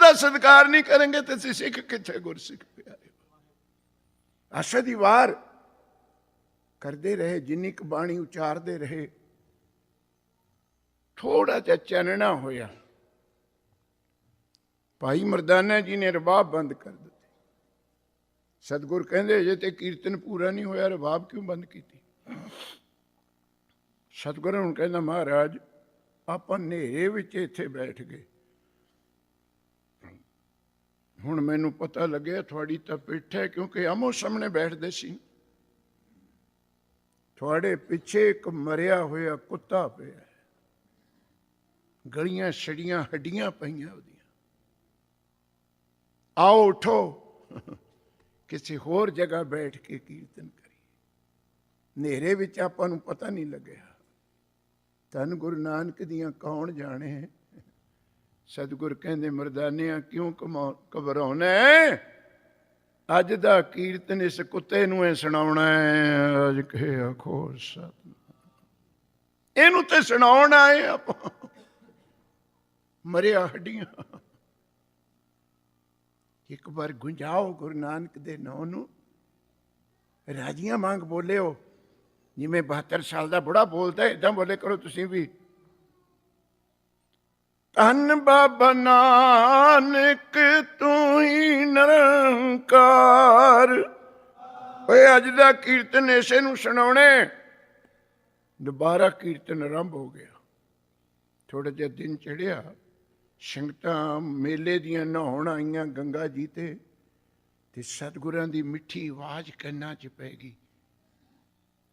ਉਹਦਾ ਸਤਿਕਾਰ ਨਹੀਂ ਕਰਾਂਗੇ ਤੇ ਅਸੀਂ ਸਿੱਖ ਕਿੱਥੇ ਗੁਰਸਿੱਖ ਪਿਆਰੇ। ਆਸਾ ਦੀ ਵਾਰ ਕਰਦੇ ਰਹੇ, ਜਿੰਨੀ ਕੁ ਬਾਣੀ ਉਚਾਰਦੇ ਰਹੇ, ਥੋੜਾ ਜਿਹਾ ਚਾਨਣਾ ਹੋਇਆ। ਭਾਈ ਮਰਦਾਨਾ ਜੀ ਨੇ ਰਬਾਬ ਬੰਦ ਕਰ ਦਿੱਤੀ। ਸਤਿਗੁਰ ਕਹਿੰਦੇ ਅਜੇ ਤੇ ਕੀਰਤਨ ਪੂਰਾ ਨਹੀਂ ਹੋਇਆ, ਰਬਾਬ ਕਿਉਂ ਬੰਦ ਕੀਤੀ? ਸਤਿਗੁਰ ਹੁਣ ਕਹਿੰਦਾ ਮਹਾਰਾਜ ਆਪਾਂ ਹਨੇਰੇ ਵਿੱਚ ਇੱਥੇ ਬੈਠ ਗਏ, ਹੁਣ ਮੈਨੂੰ ਪਤਾ ਲੱਗਿਆ ਤੁਹਾਡੀ ਤਾਂ ਪਿੱਠ ਹੈ, ਕਿਉਂਕਿ ਆਮੋ ਸਾਹਮਣੇ ਬੈਠਦੇ ਸੀ। ਤੁਹਾਡੇ ਪਿੱਛੇ ਇੱਕ ਮਰਿਆ ਹੋਇਆ ਕੁੱਤਾ ਪਿਆ, ਗਲੀਆਂ ਛੜੀਆਂ ਹੱਡੀਆਂ ਪਈਆਂ ਉਹਦੀਆਂ। ਆਓ ਉਠੋ, ਕਿਸੇ ਹੋਰ ਜਗ੍ਹਾ ਬੈਠ ਕੇ ਕੀਰਤਨ ਕਰੀਏ। ਹਨੇਰੇ ਵਿੱਚ ਆਪਾਂ ਨੂੰ ਪਤਾ ਨਹੀਂ ਲੱਗਿਆ। ਧੰਨ ਗੁਰੂ ਨਾਨਕ ਦੀਆਂ ਕੌਣ ਜਾਣੇ। ਸਤਿਗੁਰ ਕਹਿੰਦੇ ਮਰਦਾਨਿਆਂ ਕਿਉਂ ਘਬਰਾਉਣਾ? ਅੱਜ ਦਾ ਕੀਰਤਨ ਇਸ ਕੁੱਤੇ ਨੂੰ ਇਹ ਸੁਣਾਉਣਾ ਹੈ। ਅੱਜ ਕੇ ਆਖੋ ਸਤਿਨਾਮ, ਇਹਨੂੰ ਤੇ ਸੁਣਾਉਣ ਆਏ ਆਪਾਂ। ਮਰਿਆ ਹੱਡੀਆਂ ਇੱਕ ਵਾਰ ਗੁੰਜਾਓ ਗੁਰੂ ਨਾਨਕ ਦੇ ਨਾਂ ਨੂੰ, ਰਾਜੀਆਂ ਵਾਂਗ ਬੋਲਿਓ। ਜਿਵੇਂ 72 ਸਾਲ ਦਾ ਬੁੜਾ ਬੋਲਦਾ ਏਦਾਂ ਬੋਲੇ ਕਰੋ ਤੁਸੀਂ ਵੀ। ਧੰਨ ਬਾਬਾ ਨਾਨਕ ਤੂੰ ਹੀ ਨਿਰੰਕਾਰ। ਓਏ ਅੱਜ ਦਾ ਕੀਰਤਨ ਇਸੇ ਨੂੰ ਸੁਣਾਉਣੇ। ਦੁਬਾਰਾ ਕੀਰਤਨ ਆਰੰਭ ਹੋ ਗਿਆ। ਥੋੜਾ ਜਿਹਾ ਦਿਨ ਚੜਿਆ, ਸੰਗਤਾਂ ਮੇਲੇ ਦੀਆਂ ਨਹਾਉਣ ਆਈਆਂ ਗੰਗਾ ਜੀ ਤੇ ਸਤਿਗੁਰਾਂ ਦੀ ਮਿੱਠੀ ਆਵਾਜ਼ ਕੰਨਾਂ 'ਚ ਪੈ ਗਈ।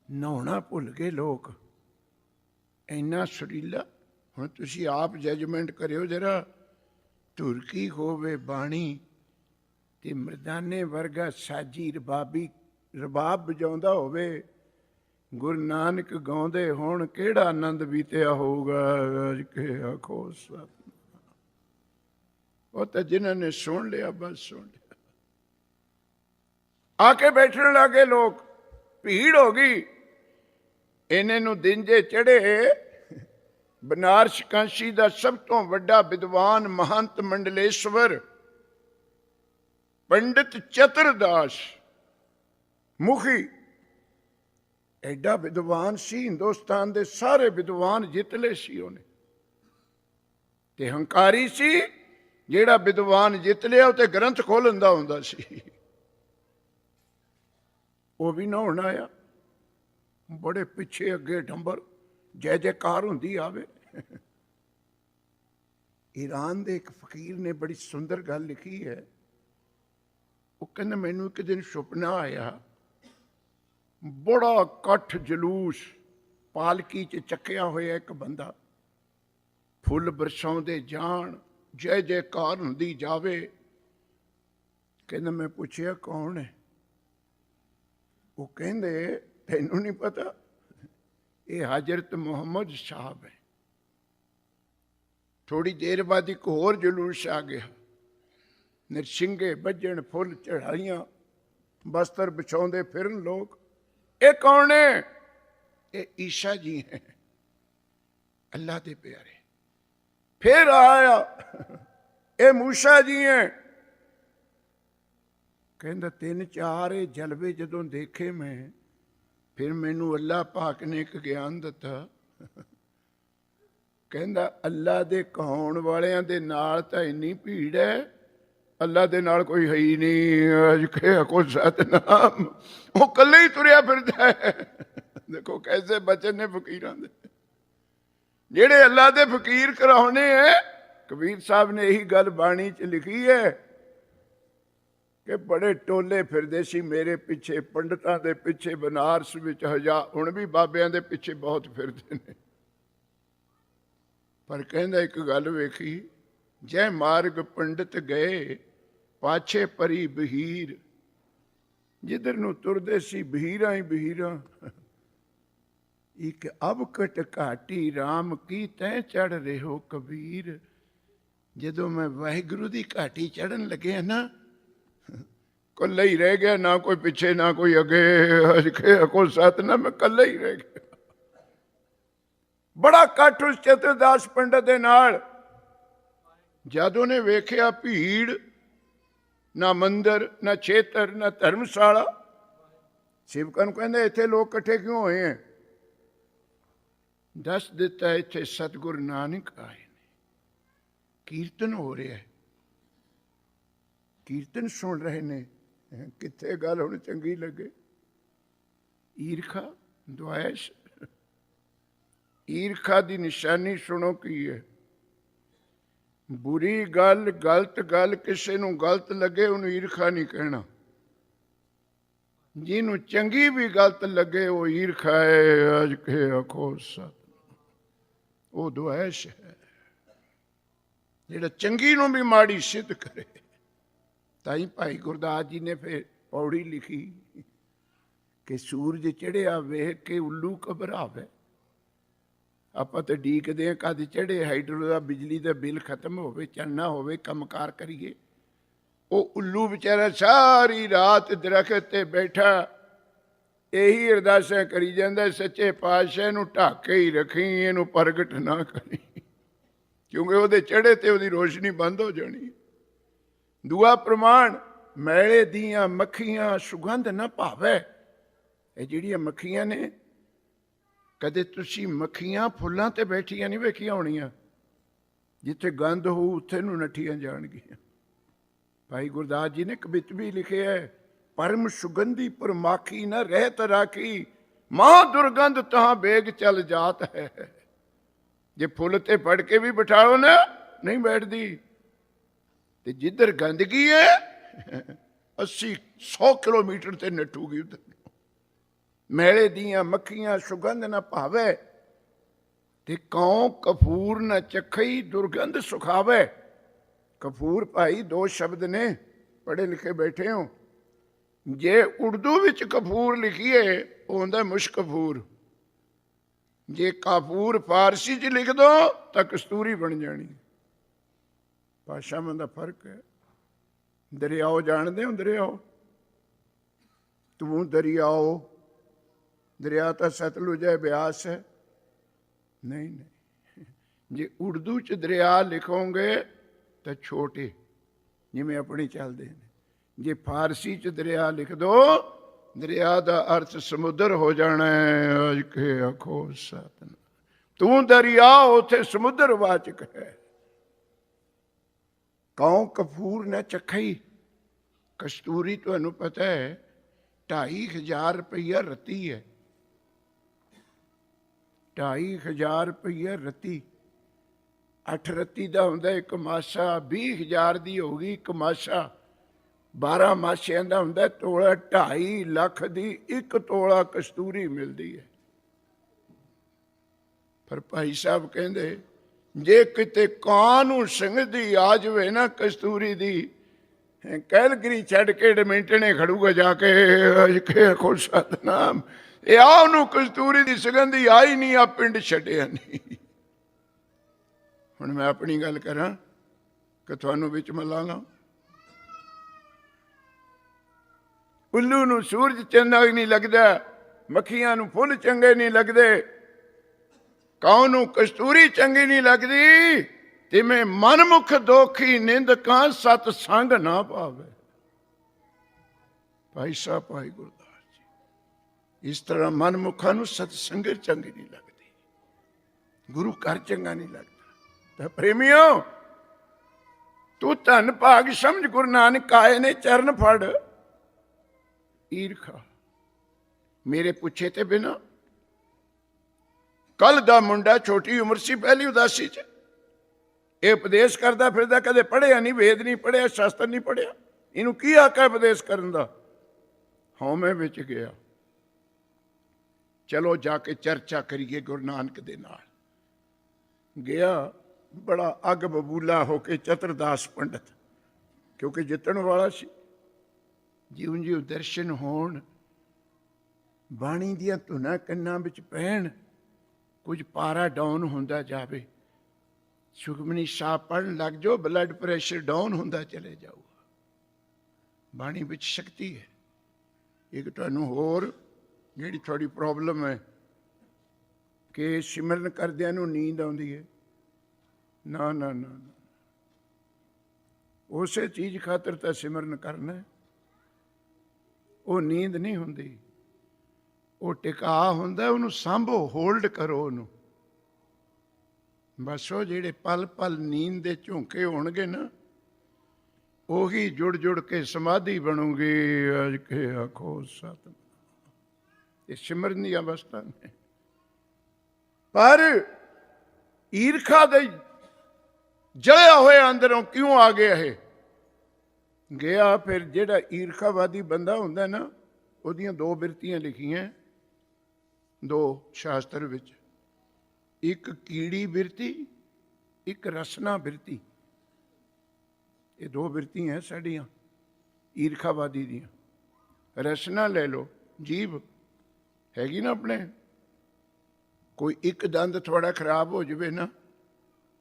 ਨਹਾਉਣਾ ਭੁੱਲ ਗਏ ਲੋਕ, ਇੰਨਾ ਸੁਰੀਲਾ। ਹੁਣ ਤੁਸੀਂ ਆਪ ਜਜਮੈਂਟ ਕਰਿਓ ਜਰਾ। ਧੁਰਕੀ ਹੋਵੇ ਬਾਣੀ ਤੇ ਮਰਦਾਨੇ ਵਰਗਾ ਸਾਜੀ ਰਬਾਬ ਵਜਾਉਂਦਾ ਹੋਵੇ, ਗੁਰੂ ਨਾਨਕ ਗਾਉਂਦੇ ਹੋਣ, ਕਿਹੜਾ ਆਨੰਦ ਬੀਤਿਆ ਹੋਊਗਾ। ਅੱਜ ਕੇ ਆਖੋ ਸਤਿਨਾਮ। ਉਹ ਤਾਂ ਜਿਨ੍ਹਾਂ ਨੇ ਸੁਣ ਲਿਆ ਬਸ ਸੁਣ ਲਿਆ। ਆ ਕੇ ਬੈਠਣ ਲੱਗੇ ਲੋਕ, ਭੀੜ ਹੋ ਗਈ। ਇਹਨੇ ਨੂੰ ਦਿਨ ਜੇ ਚੜੇ, ਬਨਾਰਸ ਕਾਂਸ਼ੀ ਦਾ ਸਭ ਤੋਂ ਵੱਡਾ ਵਿਦਵਾਨ ਮਹੰਤ ਮੰਡਲੇਸ਼ਵਰ ਪੰਡਿਤ ਚਤਰਦਾਸ ਮੁਖੀ ਐਡਾ ਵਿਦਵਾਨ ਸੀ, ਹਿੰਦੁਸਤਾਨ ਦੇ ਸਾਰੇ ਵਿਦਵਾਨ ਜਿੱਤ ਲਏ ਸੀ ਉਹਨੇ। ਤੇ ਹੰਕਾਰੀ ਸੀ, ਜਿਹੜਾ ਵਿਦਵਾਨ ਜਿੱਤ ਲਿਆ ਉਹ ਤੇ ਗ੍ਰੰਥ ਖੋਲ੍ਹਦਾ ਹੁੰਦਾ ਸੀ। ਉਹ ਵੀ ਨਹਾਉਣ ਆਇਆ, ਬੜੇ ਪਿੱਛੇ ਅੱਗੇ ਡੰਬਰ, ਜੈ ਜੈਕਾਰ ਹੁੰਦੀ ਆਵੇ। ਈਰਾਨ ਦੇ ਇੱਕ ਫਕੀਰ ਨੇ ਬੜੀ ਸੁੰਦਰ ਗੱਲ ਲਿਖੀ ਹੈ। ਉਹ ਕਹਿੰਦਾ ਮੈਨੂੰ ਇੱਕ ਦਿਨ ਸੁਪਨਾ ਆਇਆ, ਬੜਾ ਇਕੱਠ ਜਲੂਸ, ਪਾਲਕੀ 'ਚ ਚੱਕਿਆ ਹੋਇਆ ਇੱਕ ਬੰਦਾ, ਫੁੱਲ ਬਰਸਾਉਂਦੇ ਜਾਣ, ਜੈ ਜੈਕਾਰ ਹੁੰਦੀ ਜਾਵੇ। ਕਹਿੰਦਾ ਮੈਂ ਪੁੱਛਿਆ ਕੌਣ ਹੈ? ਉਹ ਕਹਿੰਦੇ ਤੈਨੂੰ ਨਹੀਂ ਪਤਾ, ਇਹ ਹਜ਼ਰਤ ਮੁਹੰਮਦ ਸਾਹਿਬ ਹੈ। ਥੋੜੀ ਦੇਰ ਬਾਅਦ ਇੱਕ ਹੋਰ ਜਲੂਸ ਆ ਗਿਆ, ਨਿਰਸ਼ਿੰਗੇ ਵੱਜਣ, ਫੁੱਲ ਚੜਾਈਆਂ, ਬਸਤਰ ਵਿਛਾਉਂਦੇ ਫਿਰਨ ਲੋਕ। ਇਹ ਕੌਣ ਹੈ? ਇਹ ਈਸ਼ਾ ਜੀ ਹੈ, ਅੱਲਾ ਦੇ ਪਿਆਰੇ। ਫਿਰ ਆਇਆ, ਇਹ ਮੂਸਾ ਜੀ ਹੈ। ਕਹਿੰਦਾ 3-4 ਇਹ ਜਲਵੇ ਜਦੋਂ ਦੇਖੇ ਮੈਂ, ਫਿਰ ਮੈਨੂੰ ਅੱਲਾ ਪਾਕ ਨੇ ਇੱਕ ਗਿਆਨ ਦਿੱਤਾ। ਕਹਿੰਦਾ ਅੱਲਾ ਦੇ ਕਹਾਉਣ ਵਾਲਿਆਂ ਦੇ ਨਾਲ ਤਾਂ ਇੰਨੀ ਭੀੜ ਹੈ, ਅੱਲਾ ਦੇ ਨਾਲ ਕੋਈ ਹੈ ਹੀ ਨਹੀਂ। ਅੱਜ ਕੋ ਸਤਨਾਮ, ਉਹ ਇਕੱਲੇ ਹੀ ਤੁਰਿਆ ਫਿਰਦਾ ਹੈ। ਦੇਖੋ ਕੈਸੇ ਬਚਨ ਨੇ ਫਕੀਰਾਂ ਦੇ, ਜਿਹੜੇ ਅੱਲਾ ਦੇ ਫਕੀਰ ਕਰਾਉਣੇ ਹੈ। ਕਬੀਰ ਸਾਹਿਬ ਨੇ ਇਹੀ ਗੱਲ ਬਾਣੀ 'ਚ ਲਿਖੀ ਹੈ ਕਿ ਬੜੇ ਟੋਲੇ ਫਿਰਦੇ ਸੀ ਮੇਰੇ ਪਿੱਛੇ, ਪੰਡਤਾਂ ਦੇ ਪਿੱਛੇ ਬਨਾਰਸ ਵਿੱਚ ਹਜ਼ਾਰ, ਹੁਣ ਵੀ ਬਾਬਿਆਂ ਦੇ ਪਿੱਛੇ ਬਹੁਤ ਫਿਰਦੇ ਨੇ। ਪਰ ਕਹਿੰਦਾ ਇੱਕ ਗੱਲ ਵੇਖੀ, ਜੈ ਮਾਰਗ ਪੰਡਤ ਗਏ ਪਾਛੇ ਪਰੀ ਬਹੀਰ। ਜਿੱਧਰ ਨੂੰ ਤੁਰਦੇ ਸੀ ਬਹੀਰਾਂ ਹੀ ਬਹੀਰਾਂ। ਇੱਕ ਅਬਕਟ ਘਾਟੀ ਰਾਮ ਕੀ ਤੈਂ ਚੜ੍ਹ ਰਿਹੋ ਕਬੀਰ। ਜਦੋਂ ਮੈਂ ਵਾਹਿਗੁਰੂ ਦੀ ਘਾਟੀ ਚੜ੍ਹਨ ਲੱਗਿਆ ਨਾ, ਇਕੱਲਾ ਹੀ ਰਹਿ ਗਿਆ, ਨਾ ਕੋਈ ਪਿੱਛੇ ਨਾ ਕੋਈ ਅੱਗੇ। ਕੋ ਸਤਨਾਮ, ਮੈਂ ਇਕੱਲਾ ਹੀ ਰਹਿ ਗਿਆ। ਬੜਾ ਇਕੱਠ ਉਸ ਚਤਰਦਾਸ ਪੰਡਤ ਦੇ ਨਾਲ। ਜਦ ਉਹਨੇ ਵੇਖਿਆ ਭੀੜ, ਨਾ ਮੰਦਰ, ਨਾ ਛੇਤਰ, ਨਾ ਧਰਮਸ਼ਾਲਾ, ਸੇਵਕਾਂ ਨੂੰ ਕਹਿੰਦਾ ਇੱਥੇ ਲੋਕ ਇਕੱਠੇ ਕਿਉਂ ਹੋਏ ਹੈ? ਦੱਸ ਦਿੱਤਾ ਇੱਥੇ ਸਤਿਗੁਰ ਨਾਨਕ ਆਏ ਨੇ, ਕੀਰਤਨ ਹੋ ਰਿਹਾ ਹੈ, ਕੀਰਤਨ ਸੁਣ ਰਹੇ ਨੇ। ਕਿੱਥੇ ਗੱਲ ਹੁਣ ਚੰਗੀ ਲੱਗੇ? ਈਰਖਾ, ਦੁਆਇਸ਼। ਈਰਖਾ ਦੀ ਨਿਸ਼ਾਨੀ ਸੁਣੋ ਕੀ ਹੈ। ਬੁਰੀ ਗੱਲ, ਗਲਤ ਗੱਲ, ਕਿਸੇ ਨੂੰ ਗਲਤ ਲੱਗੇ ਉਹਨੂੰ ਈਰਖਾ ਨਹੀਂ ਕਹਿਣਾ। ਜਿਹਨੂੰ ਚੰਗੀ ਵੀ ਗਲਤ ਲੱਗੇ ਉਹ ਈਰਖਾ ਹੈ। ਅਜ ਕੇ ਆਖੋ ਸਤ, ਉਹ ਦੁਆਇਸ਼ ਹੈ। ਜਿਹੜਾ ਚੰਗੀ ਨੂੰ ਵੀ ਮਾੜੀ ਸਿੱਧ ਕਰੇ। ਤਾਈ ਭਾਈ ਗੁਰਦਾਸ ਜੀ ਨੇ ਫਿਰ ਪੌੜੀ ਲਿਖੀ ਕਿ ਸੂਰਜ ਚੜ੍ਹਿਆ ਵੇਖ ਕੇ ਉੱਲੂ ਘਬਰਾਵੇ। ਆਪਾਂ ਤਾਂ ਡੀਕਦੇ ਹਾਂ ਕਦ ਚੜ੍ਹੇ ਹਾਈਡਰੋ ਦਾ ਬਿਜਲੀ ਦਾ ਬਿੱਲ ਖਤਮ ਹੋਵੇ, ਚੰਨਾ ਹੋਵੇ, ਕੰਮਕਾਰ ਕਰੀਏ। ਉਹ ਉੱਲੂ ਵਿਚਾਰਾ ਸਾਰੀ ਰਾਤ ਦਰਖਤ ਤੇ ਬੈਠਾ ਇਹੀ ਅਰਦਾਸਾਂ ਕਰੀ ਜਾਂਦਾ, ਸੱਚੇ ਪਾਤਸ਼ਾਹ ਨੂੰ ਢੱਕ ਕੇ ਹੀ ਰੱਖੀ, ਇਹਨੂੰ ਪ੍ਰਗਟ ਨਾ ਕਰੀ, ਕਿਉਂਕਿ ਉਹਦੇ ਚੜ੍ਹੇ ਤੇ ਉਹਦੀ ਰੋਸ਼ਨੀ ਬੰਦ ਹੋ ਜਾਣੀ। ਦੂਆ ਪ੍ਰਮਾਣ, ਮੈਲੇ ਦੀਆਂ ਮੱਖੀਆਂ ਸੁਗੰਧ ਨਾ ਭਾਵੇ। ਇਹ ਜਿਹੜੀਆਂ ਮੱਖੀਆਂ ਨੇ, ਕਦੇ ਤੁਸੀਂ ਮੱਖੀਆਂ ਫੁੱਲਾਂ ਤੇ ਬੈਠੀਆਂ ਨਹੀਂ ਵੇਖੀਆਂ ਹੋਣੀਆਂ? ਜਿੱਥੇ ਗੰਧ ਹੋਊ ਉੱਥੇ ਨੂੰ ਨੱਠੀਆਂ ਜਾਣਗੀਆਂ। ਭਾਈ ਗੁਰਦਾਸ ਜੀ ਨੇ ਕਵਿਤ ਵੀ ਲਿਖਿਆ ਹੈ, ਪਰਮ ਸੁਗੰਧੀ ਪਰਮਾਖੀ ਨ ਰਹਿਤ ਰਾਖੀ, ਮਹਾ ਦੁਰਗੰਧ ਤਹਾਂ ਬੇਗ ਚੱਲ ਜਾਤ ਹੈ। ਜੇ ਫੁੱਲ ਤੇ ਫੜ ਕੇ ਵੀ ਬਿਠਾਓ ਨਾ, ਨਹੀਂ ਬੈਠਦੀ। ਤੇ ਜਿੱਧਰ ਗੰਦਗੀ ਹੈ 80-100 ਕਿਲੋਮੀਟਰ ਤੇ ਨੱਠੂਗੀ ਉਧਰ। ਮੈਲੇ ਦੀਆਂ ਮੱਖੀਆਂ ਸੁਗੰਧ ਨਾ ਭਾਵੇ, ਤੇ ਕਉ ਕਫੂਰ ਨਾ ਚਖਈ, ਦੁਰਗੰਧ ਸੁਖਾਵੇ। ਕਫੂਰ ਭਾਈ ਦੋ ਸ਼ਬਦ ਨੇ, ਪੜ੍ਹੇ ਲਿਖੇ ਬੈਠੇ ਹੋ। ਜੇ ਉਰਦੂ ਵਿੱਚ ਕਫੂਰ ਲਿਖੀਏ ਉਹ ਹੁੰਦਾ ਮੁਸ਼ਕਫੂਰ। ਜੇ ਕਾਫੂਰ ਫਾਰਸੀ 'ਚ ਲਿਖ ਦੋ ਤਾਂ ਕਸਤੂਰੀ ਬਣ ਜਾਣੀ। ਭਾਸ਼ਾਵਾਂ ਦਾ ਫਰਕ ਹੈ। ਦਰਿਆਓ ਜਾਣਦੇ ਹੋ? ਦਰਿਆਓ, ਤੂੰ ਦਰਿਆਓ, ਦਰਿਆ ਤਾਂ ਸਤਲੁਜ ਹੈ, ਬਿਆਸ ਹੈ? ਨਹੀਂ ਨਹੀਂ। ਜੇ ਉਰਦੂ 'ਚ ਦਰਿਆ ਲਿਖੋਗੇ ਤਾਂ ਛੋਟੇ, ਜਿਵੇਂ ਆਪਣੀ ਚੱਲਦੇ ਨੇ। ਜੇ ਫਾਰਸੀ 'ਚ ਦਰਿਆ ਲਿਖ ਦੋ, ਦਰਿਆ ਦਾ ਅਰਥ ਸਮੁੰਦਰ ਹੋ ਜਾਣਾ ਹੈ। ਅਜ ਕੇ ਆਖੋ ਸਤਿਨਾਮ। ਤੂੰ ਦਰਿਆ, ਉੱਥੇ ਸਮੁੰਦਰ ਵਾਚਕ ਹੈ। ਕਉ ਕਫੂਰ ਨਾ ਚਖਈ। ਕਸਤੂਰੀ ਤੁਹਾਨੂੰ ਪਤਾ ਹੈ 2500 ਰੁਪਈਆ ਰੱਤੀ ਹੈ। 2500 ਰੁਪਈਆ ਰੱਤੀ। 8 ਰੱਤੀ ਦਾ ਹੁੰਦਾ ਇੱਕ ਮਾਸਾ, 20,000 ਦੀ ਹੋ ਗਈ ਇੱਕ ਮਾਸਾ। 12 ਮਾਸਿਆਂ ਦਾ ਹੁੰਦਾ ਤੋਲਾ। 2.5 ਲੱਖ ਦੀ ਇੱਕ ਤੋਲਾ ਕਸਤੂਰੀ ਮਿਲਦੀ ਹੈ। ਪਰ ਭਾਈ ਸਾਹਿਬ ਕਹਿੰਦੇ ਜੇ ਕਿਤੇ ਕਾਂ ਨੂੰ ਸੰਗਦੀ ਆ ਜਾਵੇ ਨਾ ਕਸਤੂਰੀ ਦੀ, ਕੈਲਗਰੀ ਛੱਡ ਕੇ ਡਮਿੰਟਣੇ ਖੜੂਗਾ ਜਾ ਕੇ ਖੁਦ ਸਤਨਾਮ। ਇਹ ਆ ਉਹਨੂੰ ਕਸਤੂਰੀ ਦੀ ਸੁਗੰਧੀ ਆਈ ਨਹੀਂ, ਆ ਪਿੰਡ ਛੱਡਿਆ ਨਹੀਂ। ਹੁਣ ਮੈਂ ਆਪਣੀ ਗੱਲ ਕਰਾਂ ਕਿ ਤੁਹਾਨੂੰ ਵਿੱਚ ਮਿਲਾਂਗਾ। ਉੱਲੂ ਨੂੰ ਸੂਰਜ ਚੰਗਾ ਨਹੀਂ ਲੱਗਦਾ, ਮੱਖੀਆਂ ਨੂੰ ਫੁੱਲ ਚੰਗੇ ਨਹੀਂ ਲੱਗਦੇ, ਕਉ ਨੂੰ ਕਸਤੂਰੀ ਚੰਗੀ ਨਹੀਂ ਲੱਗਦੀ। ਤਿਵੇਂ ਮਨਮੁਖ ਦੋਖੀ ਨਿੰਦਕਾਂ ਸਤ ਸੰਗ ਨਾ ਪਾਵੇ। ਭਾਈ ਸਾਹਿਬ ਭਾਈ ਗੁਰਦਾਸ ਜੀ, ਇਸ ਤਰ੍ਹਾਂ ਮਨਮੁਖਾਂ ਨੂੰ ਸਤ ਸੰਗਤ ਚੰਗੀ ਨਹੀਂ ਲੱਗਦੀ, ਗੁਰੂ ਘਰ ਚੰਗਾ ਨਹੀਂ ਲੱਗਦਾ। ਤਾਂ ਪ੍ਰੇਮੀਓ, ਤੂੰ ਧੰਨ ਭਾਗ ਸਮਝ ਗੁਰੂ ਨਾਨਕ ਆਏ ਨੇ ਚਰਨ ਫੜ। ਈਰਖਾ ਮੇਰੇ ਪੁੱਛੇ ਤੇ ਬਿਨਾ। ਕੱਲ ਦਾ ਮੁੰਡਾ ਛੋਟੀ ਉਮਰ ਸੀ, ਪਹਿਲੀ ਉਦਾਸੀ 'ਚ ਇਹ ਉਪਦੇਸ਼ ਕਰਦਾ ਫਿਰਦਾ, ਕਦੇ ਪੜ੍ਹਿਆ ਨਹੀਂ, ਵੇਦ ਨਹੀਂ ਪੜ੍ਹਿਆ, ਸ਼ਾਸਤਰ ਨਹੀਂ ਪੜ੍ਹਿਆ। ਇਹਨੂੰ ਕੀ ਹੱਕ ਹੈ ਉਪਦੇਸ਼ ਕਰਨ ਦਾ? ਹਉਮੈ ਵਿੱਚ ਗਿਆ। ਚਲੋ ਜਾ ਕੇ ਚਰਚਾ ਕਰੀਏ ਗੁਰੂ ਨਾਨਕ ਦੇ ਨਾਲ। ਗਿਆ ਬੜਾ ਅੱਗ ਬਬੂਲਾ ਹੋ ਕੇ ਚਤਰਦਾਸ ਪੰਡਤ, ਕਿਉਂਕਿ ਜਿੱਤਣ ਵਾਲਾ ਸੀ। ਜਿਉਂ ਜਿਉਂ ਦਰਸ਼ਨ ਹੋਣ, ਬਾਣੀ ਦੀਆਂ ਧੁਨਾਂ ਕੰਨਾਂ ਵਿੱਚ ਪੈਣ, ਕੁਝ ਪਾਰਾ ਡਾਊਨ ਹੁੰਦਾ ਜਾਵੇ। ਸੁਖਮਨੀ ਸਾਹਿਬ ਪੜ੍ਹਨ ਲੱਗ ਜਾਓ, ਬਲੱਡ ਪ੍ਰੈਸ਼ਰ ਡਾਊਨ ਹੁੰਦਾ ਚਲੇ ਜਾਊਗਾ। ਬਾਣੀ ਵਿੱਚ ਸ਼ਕਤੀ ਹੈ। ਇੱਕ ਤੁਹਾਨੂੰ ਹੋਰ ਜਿਹੜੀ ਤੁਹਾਡੀ ਪ੍ਰੋਬਲਮ ਹੈ ਕਿ ਸਿਮਰਨ ਕਰਦਿਆਂ ਨੂੰ ਨੀਂਦ ਆਉਂਦੀ ਹੈ। ਨਾ ਨਾ ਨਾ, ਉਸੇ ਚੀਜ਼ ਖਾਤਰ ਤਾਂ ਸਿਮਰਨ ਕਰਨਾ। ਉਹ ਨੀਂਦ ਨਹੀਂ ਹੁੰਦੀ, ਉਹ ਟਿਕਾ ਹੁੰਦਾ। ਉਹਨੂੰ ਸਾਂਭੋ, ਹੋਲਡ ਕਰੋ ਉਹਨੂੰ। ਬਸ ਉਹ ਜਿਹੜੇ ਪਲ ਪਲ ਨੀਂਦ ਦੇ ਝੋਂਕੇ ਹੋਣਗੇ ਨਾ, ਉਹੀ ਜੁੜ ਜੁੜ ਕੇ ਸਮਾਧੀ ਬਣੂਗੀ। ਅਜ ਕੇ ਆਖੋ ਸਤਿਨਾਮ। ਇਹ ਸਿਮਰਨ ਦੀ ਅਵਸਥਾ ਨੇ। ਪਰ ਈਰਖਾ ਦੇ ਜਲਿਆ ਹੋਇਆ ਅੰਦਰੋਂ ਕਿਉਂ ਆ ਗਿਆ ਇਹ? ਗਿਆ ਫਿਰ ਜਿਹੜਾ ਈਰਖਾਵਾਦੀ ਬੰਦਾ ਹੁੰਦਾ ਨਾ, ਉਹਦੀਆਂ ਦੋ ਬਿਰਤੀਆਂ ਲਿਖੀਆਂ ਦੋ ਸ਼ਾਸਤਰ ਵਿੱਚ, ਇੱਕ ਕੀੜੀ ਬਿਰਤੀ, ਇੱਕ ਰਸਨਾ ਬਿਰਤੀ। ਇਹ ਦੋ ਬਿਰਤੀਆਂ ਸਾਡੀਆਂ ਈਰਖਾਵਾਦੀ ਦੀਆਂ। ਰਸਨਾ ਲੈ ਲਓ, ਜੀਭ ਹੈਗੀ ਨਾ ਆਪਣੇ। ਕੋਈ ਇੱਕ ਦੰਦ ਥੋੜਾ ਖਰਾਬ ਹੋ ਜਾਵੇ ਨਾ,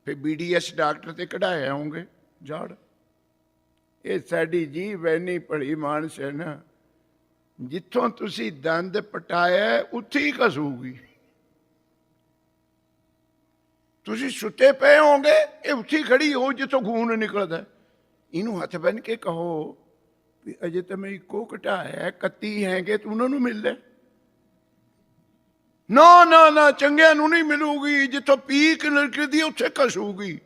ਫਿਰ BDS ਡਾਕਟਰ ਤੇ ਕਢਾਏ ਆਉਂਗੇ ਜੜ। ਇਹ ਸਾਡੀ ਜੀਭ ਐਨੀ ਭਲੀ ਮਾਨਸ ਹੈ ਨਾ, ਜਿੱਥੋਂ ਤੁਸੀਂ ਦੰਦ ਪਟਾਇਆ ਉੱਥੇ ਹੀ ਘਸੂਗੀ। ਤੁਸੀਂ ਸੁੱਤੇ ਪਏ ਹੋਗੇ, ਇਹ ਉੱਥੇ ਖੜੀ ਹੋ ਜਿੱਥੋਂ ਖੂਨ ਨਿਕਲਦਾ। ਇਹਨੂੰ ਹੱਥ ਬੰਨ ਕੇ ਕਹੋ ਵੀ ਅਜੇ ਤਾਂ ਮੈਂ ਇੱਕੋ ਘਟਾਇਆ, 31 ਹੈਗੇ ਤੂੰ ਉਹਨਾਂ ਨੂੰ ਮਿਲਦਾ। ਨਾ ਨਾ ਨਾ, ਚੰਗਿਆਂ ਨੂੰ ਨਹੀਂ ਮਿਲੂਗੀ। ਜਿੱਥੋਂ ਪੀਕ ਨਿਕਲਦੀ ਉੱਥੇ ਘਸੂਗੀ।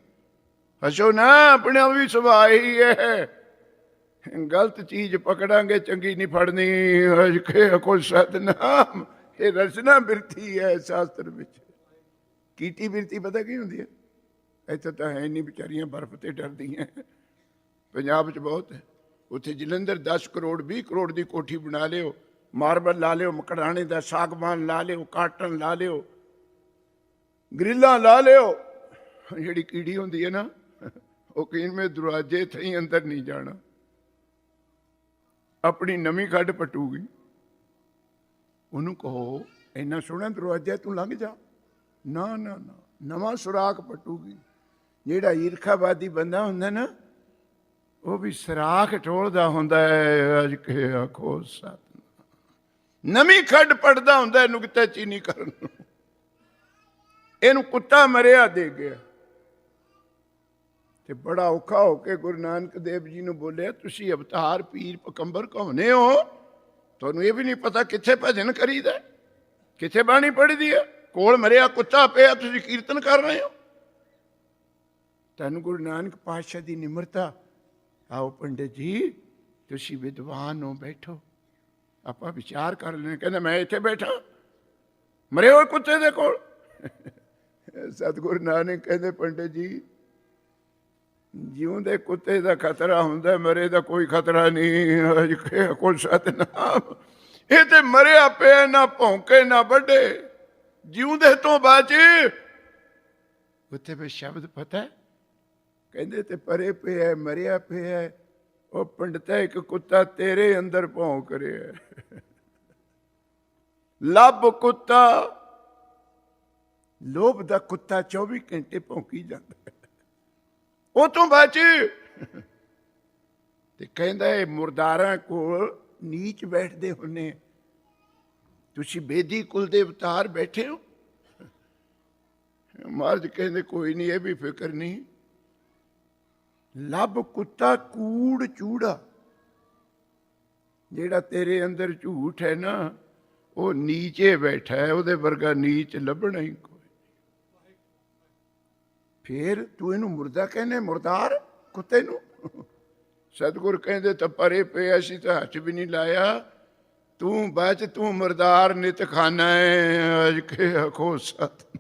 ਹਸੋ ਨਾ, ਆਪਣੇ ਆਪ ਵੀ ਸੁਭਾਅ ਹੀ ਹੈ। ਗਲਤ ਚੀਜ਼ ਪਕੜਾਂਗੇ, ਚੰਗੀ ਨਹੀਂ ਫੜਨੀ। ਅਜ ਕੇ ਕੋਈ ਸਤਨਾਮ। ਇਹ ਰਸਨਾ ਬਿਰਤੀ ਹੈ ਸ਼ਾਸਤਰ ਵਿੱਚ। ਕੀਟੀ ਬਿਰਤੀ ਪਤਾ ਕੀ ਹੁੰਦੀ ਹੈ? ਇੱਥੇ ਤਾਂ ਹੈ ਨਹੀਂ, ਵਿਚਾਰੀਆਂ ਬਰਫ਼ ਤੇ ਡਰਦੀਆਂ। ਪੰਜਾਬ 'ਚ ਬਹੁਤ ਹੈ। ਉੱਥੇ ਜਲੰਧਰ 10 ਕਰੋੜ 20 ਕਰੋੜ ਦੀ ਕੋਠੀ ਬਣਾ ਲਿਓ, ਮਾਰਬਲ ਲਾ ਲਿਓ, ਮਕੜਾਣੇ ਦਾ ਸਾਗਵਾਨ ਲਾ ਲਿਓ, ਕਾਟਨ ਲਾ ਲਿਓ, ਗਰਿੱਲਾਂ ਲਾ ਲਿਓ। ਜਿਹੜੀ ਕੀੜੀ ਹੁੰਦੀ ਹੈ ਨਾ, ਉਹ ਕਿਵੇਂ ਦਰਵਾਜ਼ੇ ਥਈ ਅੰਦਰ ਨਹੀਂ ਜਾਣਾ, ਆਪਣੀ ਨਵੀਂ ਖੱਡ ਪਟੂਗੀ। ਉਹਨੂੰ ਕਹੋ ਇੰਨਾ ਸੋਹਣਾ ਦਰਵਾਜ਼ਾ, ਤੂੰ ਲੰਘ ਜਾ। ਨਾ ਨਾ ਨਾ, ਨਵਾਂ ਸੁਰਾਖ ਪਟੂਗੀ। ਜਿਹੜਾ ਈਰਖਾਵਾਦੀ ਬੰਦਾ ਹੁੰਦਾ ਨਾ, ਉਹ ਵੀ ਸੁਰਾਖ ਟੋਲਦਾ ਹੁੰਦਾ ਹੈ। ਅਜ ਕੇ ਆਖੋ ਸਤਿਨਾਮ। ਨਵੀਂ ਖੱਡ ਪੜਦਾ ਹੁੰਦਾ ਨੁਕਤਾ ਚੀਨੀ ਕਰਨ ਨੂੰ। ਇਹਨੂੰ ਕੁੱਤਾ ਮਰਿਆ ਦੇ ਗਿਆ ਤੇ ਬੜਾ ਔਖਾ ਹੋ ਕੇ ਗੁਰੂ ਨਾਨਕ ਦੇਵ ਜੀ ਨੂੰ ਬੋਲਿਆ, ਤੁਸੀਂ ਅਵਤਾਰ ਪੀਰ ਪਕੰਬਰ ਕਹਾਉਂਦੇ ਹੋ, ਤੁਹਾਨੂੰ ਇਹ ਵੀ ਨਹੀਂ ਪਤਾ ਕਿੱਥੇ ਭਜਨ ਕਰੀਦਾ, ਕਿੱਥੇ ਬਾਣੀ ਪੜ੍ਹਦੀ ਹੈ? ਕੋਲ ਮਰਿਆ ਕੁੱਤਾ ਪਿਆ, ਤੁਸੀਂ ਕੀਰਤਨ ਕਰ ਰਹੇ ਹੋ। ਤੁਹਾਨੂੰ ਗੁਰੂ ਨਾਨਕ ਪਾਤਸ਼ਾਹ ਦੀ ਨਿਮਰਤਾ। ਆਓ ਪੰਡਿਤ ਜੀ, ਤੁਸੀਂ ਵਿਦਵਾਨ ਹੋ, ਬੈਠੋ, ਆਪਾਂ ਵਿਚਾਰ ਕਰ ਲੈਣੇ। ਕਹਿੰਦਾ ਮੈਂ ਇੱਥੇ ਬੈਠਾ ਮਰੇ ਹੋਏ ਕੁੱਤੇ ਦੇ ਕੋਲ? ਸਤਿਗੁਰੂ ਨਾਨਕ ਕਹਿੰਦੇ, ਪੰਡਿਤ ਜੀ, ਜਿਉਂਦੇ ਕੁੱਤੇ ਦਾ ਖਤਰਾ ਹੁੰਦਾ, ਮਰੇ ਦਾ ਕੋਈ ਖਤਰਾ ਨਹੀਂ। ਕੋਈ ਸਤਨਾਮ। ਇਹ ਤੇ ਮਰਿਆ ਪਿਆ, ਨਾ ਭੌਂਕੇ ਨਾ ਵੱਢੇ, ਜਿਉਂਦੇ ਤੋਂ ਬਾਅਦ ਉੱਥੇ ਫਿਰ ਸ਼ਬਦ ਪਤਾ। ਕਹਿੰਦੇ ਤੇ ਪਰੇ ਪਿਆ, ਮਰਿਆ ਪਿਆ। ਉਹ ਪੰਡਤਾ, ਇੱਕ ਕੁੱਤਾ ਤੇਰੇ ਅੰਦਰ ਭੌਂਕ ਰਿਹਾ। ਲੱਭ ਕੁੱਤਾ, ਲੋਭ ਦਾ ਕੁੱਤਾ 24 ਘੰਟੇ ਭੌਂਕੀ ਜਾਂਦਾ। ਉਹ ਤੋਂ ਬਚ। ਤੇ ਕਹਿੰਦਾ ਇਹ ਮੁਰਦਾਰਾਂ ਕੋਲ ਨੀਚ ਬੈਠਦੇ ਹੁੰਨੇ, ਤੁਸੀਂ ਬੇਦੀ ਕੁਲ ਦੇ ਅਵਤਾਰ ਬੈਠੇ ਹੋ। ਮਹਾਰਾਜ ਕਹਿੰਦੇ ਕੋਈ ਨਹੀਂ, ਇਹ ਵੀ ਫਿਕਰ ਨਹੀਂ। ਲੱਭ ਕੁੱਤਾ ਕੂੜ ਚੂੜਾ, ਜਿਹੜਾ ਤੇਰੇ ਅੰਦਰ ਝੂਠ ਹੈ ਨਾ, ਉਹ ਨੀਚੇ ਬੈਠਾ ਹੈ। ਉਹਦੇ ਵਰਗਾ ਨੀਚ ਲੱਭਣਾ ਹੀ ਕੋਈ। ਫਿਰ ਤੂੰ ਇਹਨੂੰ ਮੁਰਦਾ ਕਹਿੰਦੇ, ਮੁਰਦਾਰ ਕੁੱਤੇ ਨੂੰ? ਸਤਿਗੁਰ ਕਹਿੰਦੇ ਤਾਂ ਪਰੇ ਪਏ, ਅਸੀਂ ਤਾਂ ਹੱਥ ਵੀ ਨਹੀਂ ਲਾਇਆ। ਤੂੰ ਬਚ, ਤੂੰ ਮੁਰਦਾਰ ਨਿਤ ਖਾਨਾ ਹੈ। ਅਜ ਕੇ ਆਖੋ ਸਤਿਨਾਮ।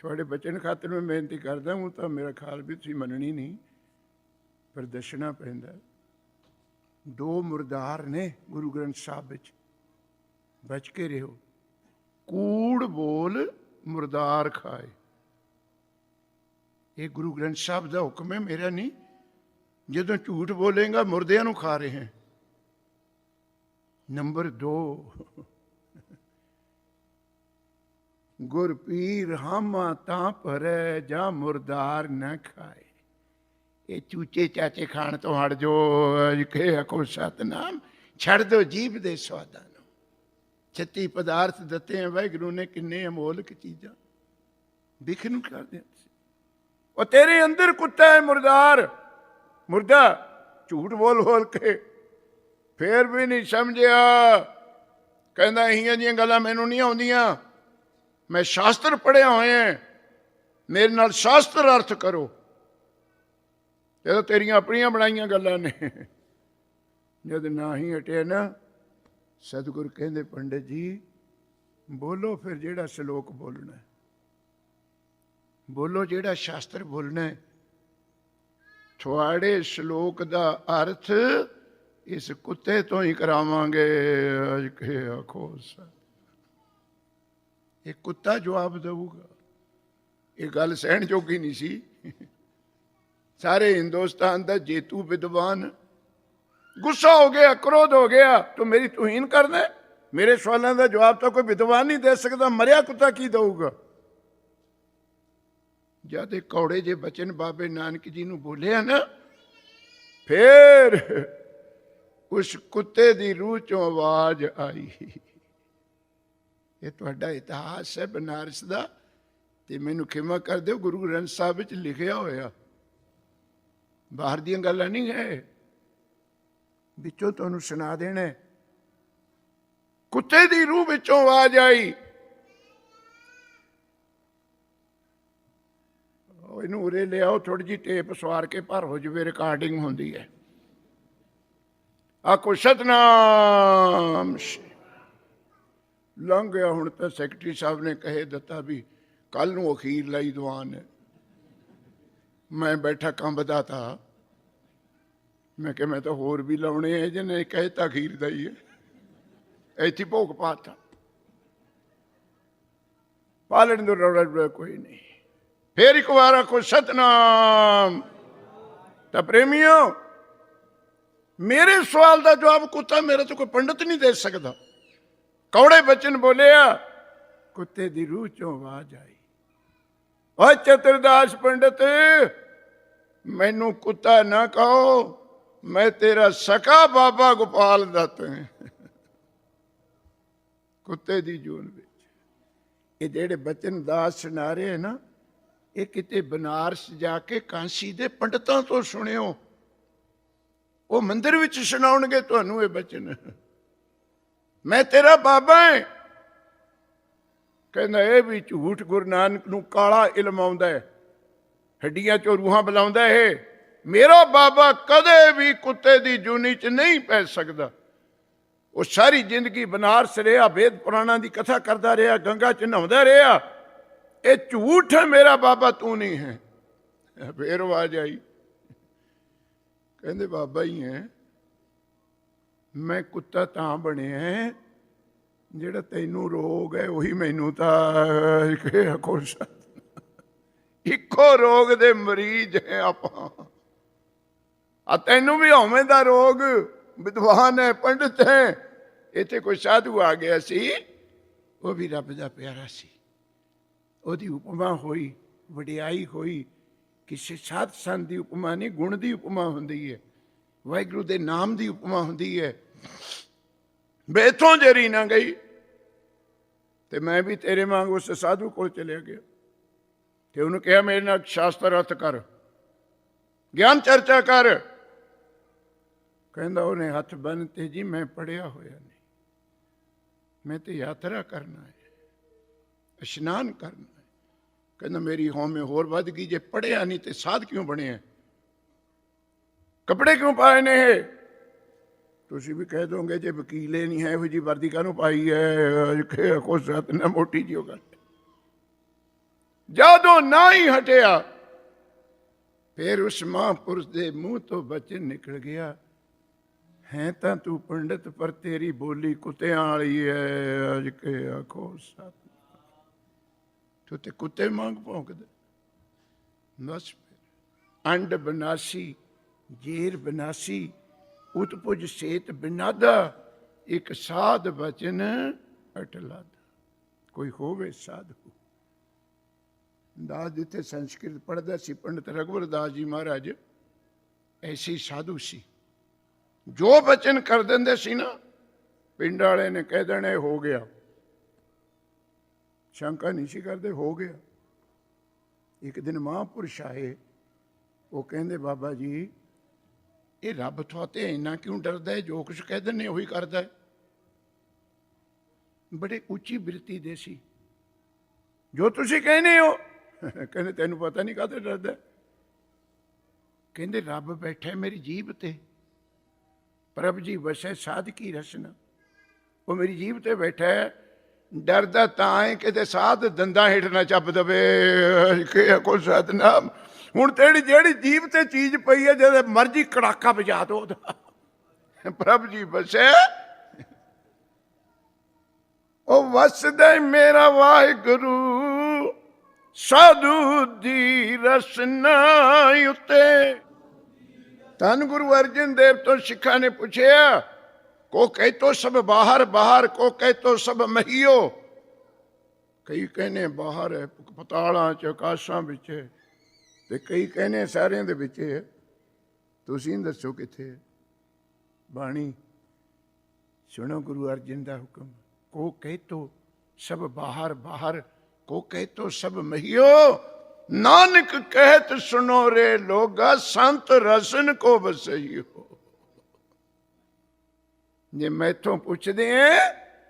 ਤੁਹਾਡੇ ਬਚਨ ਖਾਤਰ ਮੈਂ ਬੇਨਤੀ ਕਰਦਾ ਹੂੰ, ਤਾਂ ਮੇਰਾ ਖਿਆਲ ਵੀ ਤੁਸੀਂ ਮੰਨਣੀ ਨਹੀਂ, ਪਰ ਦੱਸਣਾ ਪੈਂਦਾ। 2 ਮੁਰਦਾਰ ਨੇ ਗੁਰੂ ਗ੍ਰੰਥ ਸਾਹਿਬ ਵਿੱਚ, ਬਚ ਕੇ ਰਹੋ। ਕੂੜ ਬੋਲ ਮੁਰਦਾਰ ਖਾਏ, ਇਹ ਗੁਰੂ ਗ੍ਰੰਥ ਸਾਹਿਬ ਦਾ ਹੁਕਮ ਹੈ, ਮੇਰਾ ਨਹੀਂ। ਜਦੋਂ ਝੂਠ ਬੋਲੇਗਾ ਮੁਰਦਿਆਂ ਨੂੰ ਖਾ ਰਹੇ हैं। ਨੰਬਰ 2, ਗੁਰ ਪੀਰ ਹਾਮਾ ਤਾਂ ਭਰੈ, ਜਾਂ ਮੁਰਦਾਰ ਨਾ ਖਾਏ। ਇਹ ਚੂਚੇ ਚਾਚੇ ਖਾਣ ਤੋਂ ਹਟ ਜੋ। ਕੇ ਆਖੋ ਸਤਨਾਮ। ਛੱਡ ਦਿਓ ਜੀਭ ਦੇ ਸਵਾਦਾਂ ਨੂੰ। 36 ਪਦਾਰਥ ਦਿੱਤੇ ਆ ਵਾਹਿਗੁਰੂ ਨੇ, ਕਿੰਨੇ ਅਮੋਲਕ ਚੀਜ਼ਾਂ। ਵਿਖ ਨੂੰ ਕਰਦੇ ਤੁਸੀਂ। ਉਹ ਤੇਰੇ ਅੰਦਰ ਕੁੱਤਾ ਹੈ ਮੁਰਦਾਰ, ਮੁਰਦਾ। ਝੂਠ ਬੋਲ ਬੋਲ ਕੇ ਫੇਰ ਵੀ ਨਹੀਂ ਸਮਝਿਆ। ਕਹਿੰਦਾ ਇਹੀਆਂ ਜਿਹੀਆਂ ਗੱਲਾਂ ਮੈਨੂੰ ਨਹੀਂ ਆਉਂਦੀਆਂ, ਮੈਂ ਸ਼ਾਸਤਰ ਪੜ੍ਹਿਆ ਹੋਇਆ, ਮੇਰੇ ਨਾਲ ਸ਼ਾਸਤਰ ਅਰਥ ਕਰੋ। ਇਹ ਤਾਂ ਤੇਰੀਆਂ ਆਪਣੀਆਂ ਬਣਾਈਆਂ ਗੱਲਾਂ ਨੇ। ਜਦ ਨਾ ਹੀ ਹਟਿਆ ਨਾ, ਸਤਿਗੁਰ ਕਹਿੰਦੇ ਪੰਡਿਤ ਜੀ ਬੋਲੋ ਫਿਰ ਜਿਹੜਾ ਸ਼ਲੋਕ ਬੋਲਣਾ, ਬੋਲੋ ਜਿਹੜਾ ਸ਼ਾਸਤਰ ਬੋਲਣਾ। ਤੁਹਾਡੇ ਸ਼ਲੋਕ ਦਾ ਅਰਥ ਇਸ ਕੁੱਤੇ ਤੋਂ ਹੀ ਕਰਾਵਾਂਗੇ। ਅਜ ਕੇ ਆਖੋ ਇਹ ਕੁੱਤਾ ਜਵਾਬ ਦੇਊਗਾ। ਇਹ ਗੱਲ ਸਹਿਣ ਜੋਗੀ ਨਹੀਂ ਸੀ। ਸਾਰੇ ਹਿੰਦੁਸਤਾਨ ਦਾ ਜੇਤੂ ਵਿਦਵਾਨ ਗੁੱਸਾ ਹੋ ਗਿਆ, ਕ੍ਰੋਧ ਹੋ ਗਿਆ। ਤੂੰ ਮੇਰੀ ਤੋਹੀਨ ਕਰਨਾ, ਮੇਰੇ ਸਵਾਲਾਂ ਦਾ ਜਵਾਬ ਤਾਂ ਕੋਈ ਵਿਦਵਾਨ ਨਹੀਂ ਦੇ ਸਕਦਾ, ਮਰਿਆ ਕੁੱਤਾ ਕੀ ਦਊਗਾ। ਜਦ ਇਹ ਕੌੜੇ ਜੇ ਬਚਨ ਬਾਬੇ ਨਾਨਕ ਜੀ ਨੂੰ ਬੋਲਿਆ ਨਾ, ਫੇਰ ਉਸ ਕੁੱਤੇ ਦੀ ਰੂਹ ਚੋਂ ਆਵਾਜ਼ ਆਈ। ਇਹ ਤੁਹਾਡਾ ਇਤਿਹਾਸ ਹੈ ਬਨਾਰਸ ਦਾ, ਤੇ ਮੈਨੂੰ ਖਿਮਾ ਕਰ ਦਿਓ, ਗੁਰੂ ਗ੍ਰੰਥ ਸਾਹਿਬ ਵਿੱਚ ਲਿਖਿਆ ਹੋਇਆ, ਬਾਹਰ ਦੀਆਂ ਗੱਲਾਂ ਨਹੀਂ ਹੈ, ਵਿੱਚੋਂ ਤੁਹਾਨੂੰ ਸੁਣਾ ਦੇਣਾ। ਕੁੱਤੇ ਦੀ ਰੂਹ ਵਿੱਚੋਂ ਆਵਾਜ਼ ਆਈ। ਇਹਨੂੰ ਉਰੇ ਲਿਆਓ, ਥੋੜੀ ਜਿਹੀ ਟੇਪ ਸਵਾਰ ਕੇ ਭਰ ਹੋ ਜਾਵੇ, ਰਿਕਾਰਡਿੰਗ ਹੁੰਦੀ ਹੈ। ਆਖੋ ਸਤਨਾਮ। ਲੰਘ ਗਿਆ। ਹੁਣ ਤਾਂ ਸੈਕਟਰੀ ਸਾਹਿਬ ਨੇ ਕਹੇ ਦਿੱਤਾ ਵੀ ਕੱਲ ਨੂੰ ਅਖੀਰ ਲਈ ਦੀਵਾਨ ਹੈ। ਮੈਂ ਬੈਠਾ ਕੰਬਦਾ ਤਾ, ਮੈਂ ਕਿਹਾ ਮੈਂ ਤਾਂ ਹੋਰ ਵੀ ਲਾਉਣੇ ਹੈ, ਜਿਹਨੇ ਕਹੇ ਤਾਂ ਅਖੀਰ ਦਾ ਹੀ ਹੈ। ਇੱਥੇ ਭੋਗ ਪਾਤਾ, ਪਾਲਣ ਦਾ ਰੌਲਾ ਕੋਈ ਨਹੀਂ। ਫੇਰ ਇੱਕ ਵਾਰ ਆਖੋ ਸਤਨਾਮ। ਤਾਂ ਪ੍ਰੇਮੀਓ, ਮੇਰੇ ਸਵਾਲ ਦਾ ਜਵਾਬ ਕੁੱਤਾ ਮੇਰੇ ਤੋਂ ਕੋਈ ਪੰਡਤ ਨਹੀਂ ਦੇ ਸਕਦਾ। ਕੌੜੇ ਬਚਨ ਬੋਲਿਆ, ਕੁੱਤੇ ਦੀ ਰੂਹ ਚੋਂ ਆਵਾਜ਼ ਆਈ। ਓ ਚਤੁਰਦਾਸ ਪੰਡਤ, ਮੈਨੂੰ ਕੁੱਤਾ ਨਾ ਕਹੋ, ਮੈਂ ਤੇਰਾ ਸਕਾ ਬਾਬਾ ਗੋਪਾਲ ਦੱਤ ਹਾਂ। ਕੁੱਤੇ ਦੀ ਜੂਨ ਵਿੱਚ ਇਹ ਜਿਹੜੇ ਬਚਨ ਦਾਸ ਸੁਣਾ ਰਹੇ ਨਾ, ਇਹ ਕਿਤੇ ਬਨਾਰਸ ਜਾ ਕੇ ਕਾਂਸੀ ਦੇ ਪੰਡਤਾਂ ਤੋਂ ਸੁਣਿਓ। ਉਹ ਮੰਦਿਰ ਵਿੱਚ ਸੁਣਾਉਣਗੇ ਤੁਹਾਨੂੰ ਇਹ ਬਚਨ। ਮੈਂ ਤੇਰਾ ਬਾਬਾ ਹੈ। ਕਹਿੰਦਾ ਇਹ ਵੀ ਝੂਠ। ਗੁਰੂ ਨਾਨਕ ਨੂੰ ਕਾਲਾ ਇਲਮ ਆਉਂਦਾ ਹੈ, ਹੱਡੀਆਂ ਚੋਂ ਰੂਹਾਂ ਬੁਲਾਉਂਦਾ। ਇਹ ਮੇਰਾ ਬਾਬਾ ਕਦੇ ਵੀ ਕੁੱਤੇ ਦੀ ਜੂਨੀ ਚ ਨਹੀਂ ਪੈ ਸਕਦਾ। ਉਹ ਸਾਰੀ ਜ਼ਿੰਦਗੀ ਬਨਾਰਸ ਰਿਹਾ, ਵੇਦ ਪੁਰਾਣਾਂ ਦੀ ਕਥਾ ਕਰਦਾ ਰਿਹਾ, ਗੰਗਾ ਚ ਨਹਾਉਂਦਾ ਰਿਹਾ। ਇਹ ਝੂਠ ਹੈ, ਮੇਰਾ ਬਾਬਾ ਤੂੰ ਨਹੀਂ ਹੈ। ਫੇਰ ਆਵਾਜ਼ ਆਈ, ਕਹਿੰਦੇ ਬਾਬਾ ਹੀ ਹੈ। ਮੈਂ ਕੁੱਤਾ ਤਾਂ ਬਣਿਆ ਜਿਹੜਾ ਤੈਨੂੰ ਰੋਗ ਹੈ ਉਹੀ ਮੈਨੂੰ ਤਾਂ ਖੁਸ਼। ਇੱਕੋ ਰੋਗ ਦੇ ਮਰੀਜ਼ ਹੈ ਆਪਾਂ। ਆ ਤੈਨੂੰ ਵੀ ਹਉਮੈ ਦਾ ਰੋਗ, ਵਿਦਵਾਨ ਹੈ, ਪੰਡਿਤ ਹੈ। ਇੱਥੇ ਕੋਈ ਸਾਧੂ ਆ ਗਿਆ ਸੀ, ਉਹ ਵੀ ਰੱਬ ਦਾ ਪਿਆਰਾ ਸੀ। ਉਹਦੀ ਉਪਮਾ ਹੋਈ, ਵਡਿਆਈ ਹੋਈ। ਕਿਸੇ ਸਾਧ ਸੰਤ ਦੀ ਉਪਮਾ ਨਹੀਂ, ਗੁਣ ਦੀ ਉਪਮਾ ਹੁੰਦੀ ਹੈ, ਵਾਹਿਗੁਰੂ ਦੇ ਨਾਮ ਦੀ ਉਪਮਾ ਹੁੰਦੀ ਹੈ। ਬੇਥੋਂ ਜਰੀ ਨਾ ਗਈ। ਤੇ ਮੈਂ ਵੀ ਤੇਰੇ ਵਾਂਗ ਉਸ ਸਾਧੂ ਕੋਲ ਚਲਿਆ ਗਿਆ ਤੇ ਉਹਨੂੰ ਕਿਹਾ ਮੇਰੇ ਨਾਲ ਸ਼ਾਸਤਰ ਅਰਥ ਕਰ, ਗਿਆਨ ਚਰਚਾ ਕਰ। ਕਹਿੰਦਾ ਉਹਨੇ ਹੱਥ ਬੰਨ ਤੇ ਜੀ ਮੈਂ ਪੜ੍ਹਿਆ ਹੋਇਆ ਨਹੀਂ, ਮੈਂ ਤੇ ਯਾਤਰਾ ਕਰਨਾ ਹੈ, ਇਸ਼ਨਾਨ ਕਰਨਾ ਹੈ। ਕਹਿੰਦਾ ਮੇਰੀ ਹਉਮੈ ਹੋਰ ਵੱਧ ਗਈ, ਜੇ ਪੜ੍ਹਿਆ ਨਹੀਂ ਤੇ ਸਾਧ ਕਿਉਂ ਬਣਿਆ, ਕੱਪੜੇ ਕਿਉਂ ਪਾਏ ਨੇ ਇਹ। ਤੁਸੀਂ ਵੀ ਕਹਿ ਦੋਗੇ ਜੇ ਵਕੀਲੇ ਨਹੀਂ ਹੈ ਇਹੋ ਜਿਹੀ ਵਰਦੀ ਕਾਹਨੂੰ ਪਾਈ ਹੈ, ਕੁਛ ਨਾ ਮੋਟੀ ਜਿਹੀ ਗੱਲ। ਜਦੋਂ ਨਾ ਹੀ ਹਟਿਆ, ਫਿਰ ਉਸ ਮਹਾਂਪੁਰਸ਼ ਦੇ ਮੂੰਹ ਤੋਂ ਬਚਨ ਨਿਕਲ ਗਿਆ, ਹੈ ਤਾਂ ਤੂੰ ਪੰਡਿਤ ਪਰ ਤੇਰੀ ਬੋਲੀ ਕੁੱਤਿਆਂ ਵਾਲੀ ਹੈ। ਅਜ ਕੇ ਆਖੋ ਸਤਿ। ਤੂੰ ਤੇ ਕੁੱਤੇ ਮੰਗ ਭੌਂਕਦਾ। ਬਸ ਅੰਡ ਬਨਾਸੀ ਜੇਰ ਬਨਾਸੀ ਉਤਪੁਜ ਸੇਤ ਬਿਨਾਦਾ, ਇੱਕ ਸਾਧ ਬਚਨ ਅਟਲਾਦਾ। ਕੋਈ ਹੋਵੇ ਸਾਧੂ। ਦਾਸ ਜਿੱਥੇ ਸੰਸਕ੍ਰਿਤ ਪੜ੍ਹਦਾ ਸੀ ਪੰਡਿਤ ਰਘੁਵਰ ਦਾਸ ਜੀ ਮਹਾਰਾਜ, ਐਸੀ ਸਾਧੂ ਸੀ। ਜੋ ਬਚਨ ਕਰ ਦਿੰਦੇ ਸੀ ਨਾ, ਪਿੰਡ ਵਾਲੇ ਨੇ ਕਹਿ ਦੇਣਾ ਹੋ ਗਿਆ। ਸ਼ੰਕਾ ਨਹੀਂ ਸੀ ਕਰਦੇ, ਹੋ ਗਿਆ। ਇੱਕ ਦਿਨ ਮਹਾਂਪੁਰਸ਼ ਆਏ, ਉਹ ਕਹਿੰਦੇ ਬਾਬਾ ਜੀ ਇਹ ਰੱਬ ਤੁਹਾਤੇ ਇੰਨਾ ਕਿਉਂ ਡਰਦਾ ਹੈ? ਜੋ ਕੁਛ ਕਹਿ ਦਿੰਦੇ ਉਹੀ ਕਰਦਾ ਹੈ। ਬੜੇ ਉੱਚੀ ਬਿਰਤੀ ਦੇ ਸੀ। ਜੋ ਤੁਸੀਂ ਕਹਿੰਦੇ ਹੋ ਕਹਿੰਦੇ ਤੈਨੂੰ ਪਤਾ ਨਹੀਂ ਕਾਹਤੇ ਡਰਦਾ। ਕਹਿੰਦੇ ਰੱਬ ਬੈਠਾ ਮੇਰੀ ਜੀਭ ਤੇ, ਪ੍ਰਭ ਜੀ ਵਸੈ ਸਾਧਕੀ ਰਸਨਾ। ਉਹ ਮੇਰੀ ਜੀਭ ਤੇ ਬੈਠਾ ਹੈ। ਡਰਦਾ ਤਾਂ ਹੈ ਕਿਤੇ ਸਾਧ ਦੰਦਾਂ ਹੇਠ ਨਾ ਚੱਬ ਦਵੇ। ਕੋ ਸਤਨਾਮ। ਹੁਣ ਤੇਰੀ ਜਿਹੜੀ ਜੀਭ ਤੇ ਚੀਜ਼ ਪਈ ਹੈ, ਜਦ ਮਰਜੀ ਕੜਾਕਾ ਵਜਾ ਦੋ ਉਹਦਾ। ਪ੍ਰਭ ਜੀ ਵਸੈ ਉਹ ਵਸਦਾ ਮੇਰਾ ਵਾਹਿਗੁਰੂ ਸਾਧੂ ਦੀ ਰਸਨਾ ਉਤੇ। ਧੰਨ ਗੁਰੂ ਅਰਜਨ ਦੇਵ ਤੋਂ ਸਿੱਖਾਂ ਨੇ ਪੁੱਛਿਆ, ਕੋ ਕਹਿ ਤੋ ਸਭ ਬਾਹਰ ਬਾਹਰ, ਕੋ ਕਹਿ ਤੋ ਸਭ ਮਹੀਓ। ਕਈ ਕਹਿੰਦੇ ਬਾਹਰ ਹੈ, ਪਤਾਲਾਂ ਚ ਆਕਾਸ਼ਾਂ ਵਿੱਚ, ਤੇ ਕਈ ਕਹਿੰਦੇ ਸਾਰਿਆਂ ਦੇ ਵਿੱਚ ਹੈ। ਤੁਸੀਂ ਦੱਸੋ ਕਿੱਥੇ ਹੈ? ਬਾਣੀ ਸੁਣੋ ਗੁਰੂ ਅਰਜਨ ਦਾ ਹੁਕਮ। ਕੋ ਕਹਿ ਤੋ ਸਭ ਬਾਹਰ ਬਾਹਰ, ਕੋ ਕਹਿ ਤੋ ਸਭ ਮਹੀਓ। ਨਾਨਕ ਕਹਿਤ ਸੁਨੋ ਰੇ ਲੋਗਾ, ਸੰਤ ਰਸਨ ਕੋ ਵਸਈਓ। ਜੇ ਮੈਥੋਂ ਪੁੱਛਦੇ ਆ,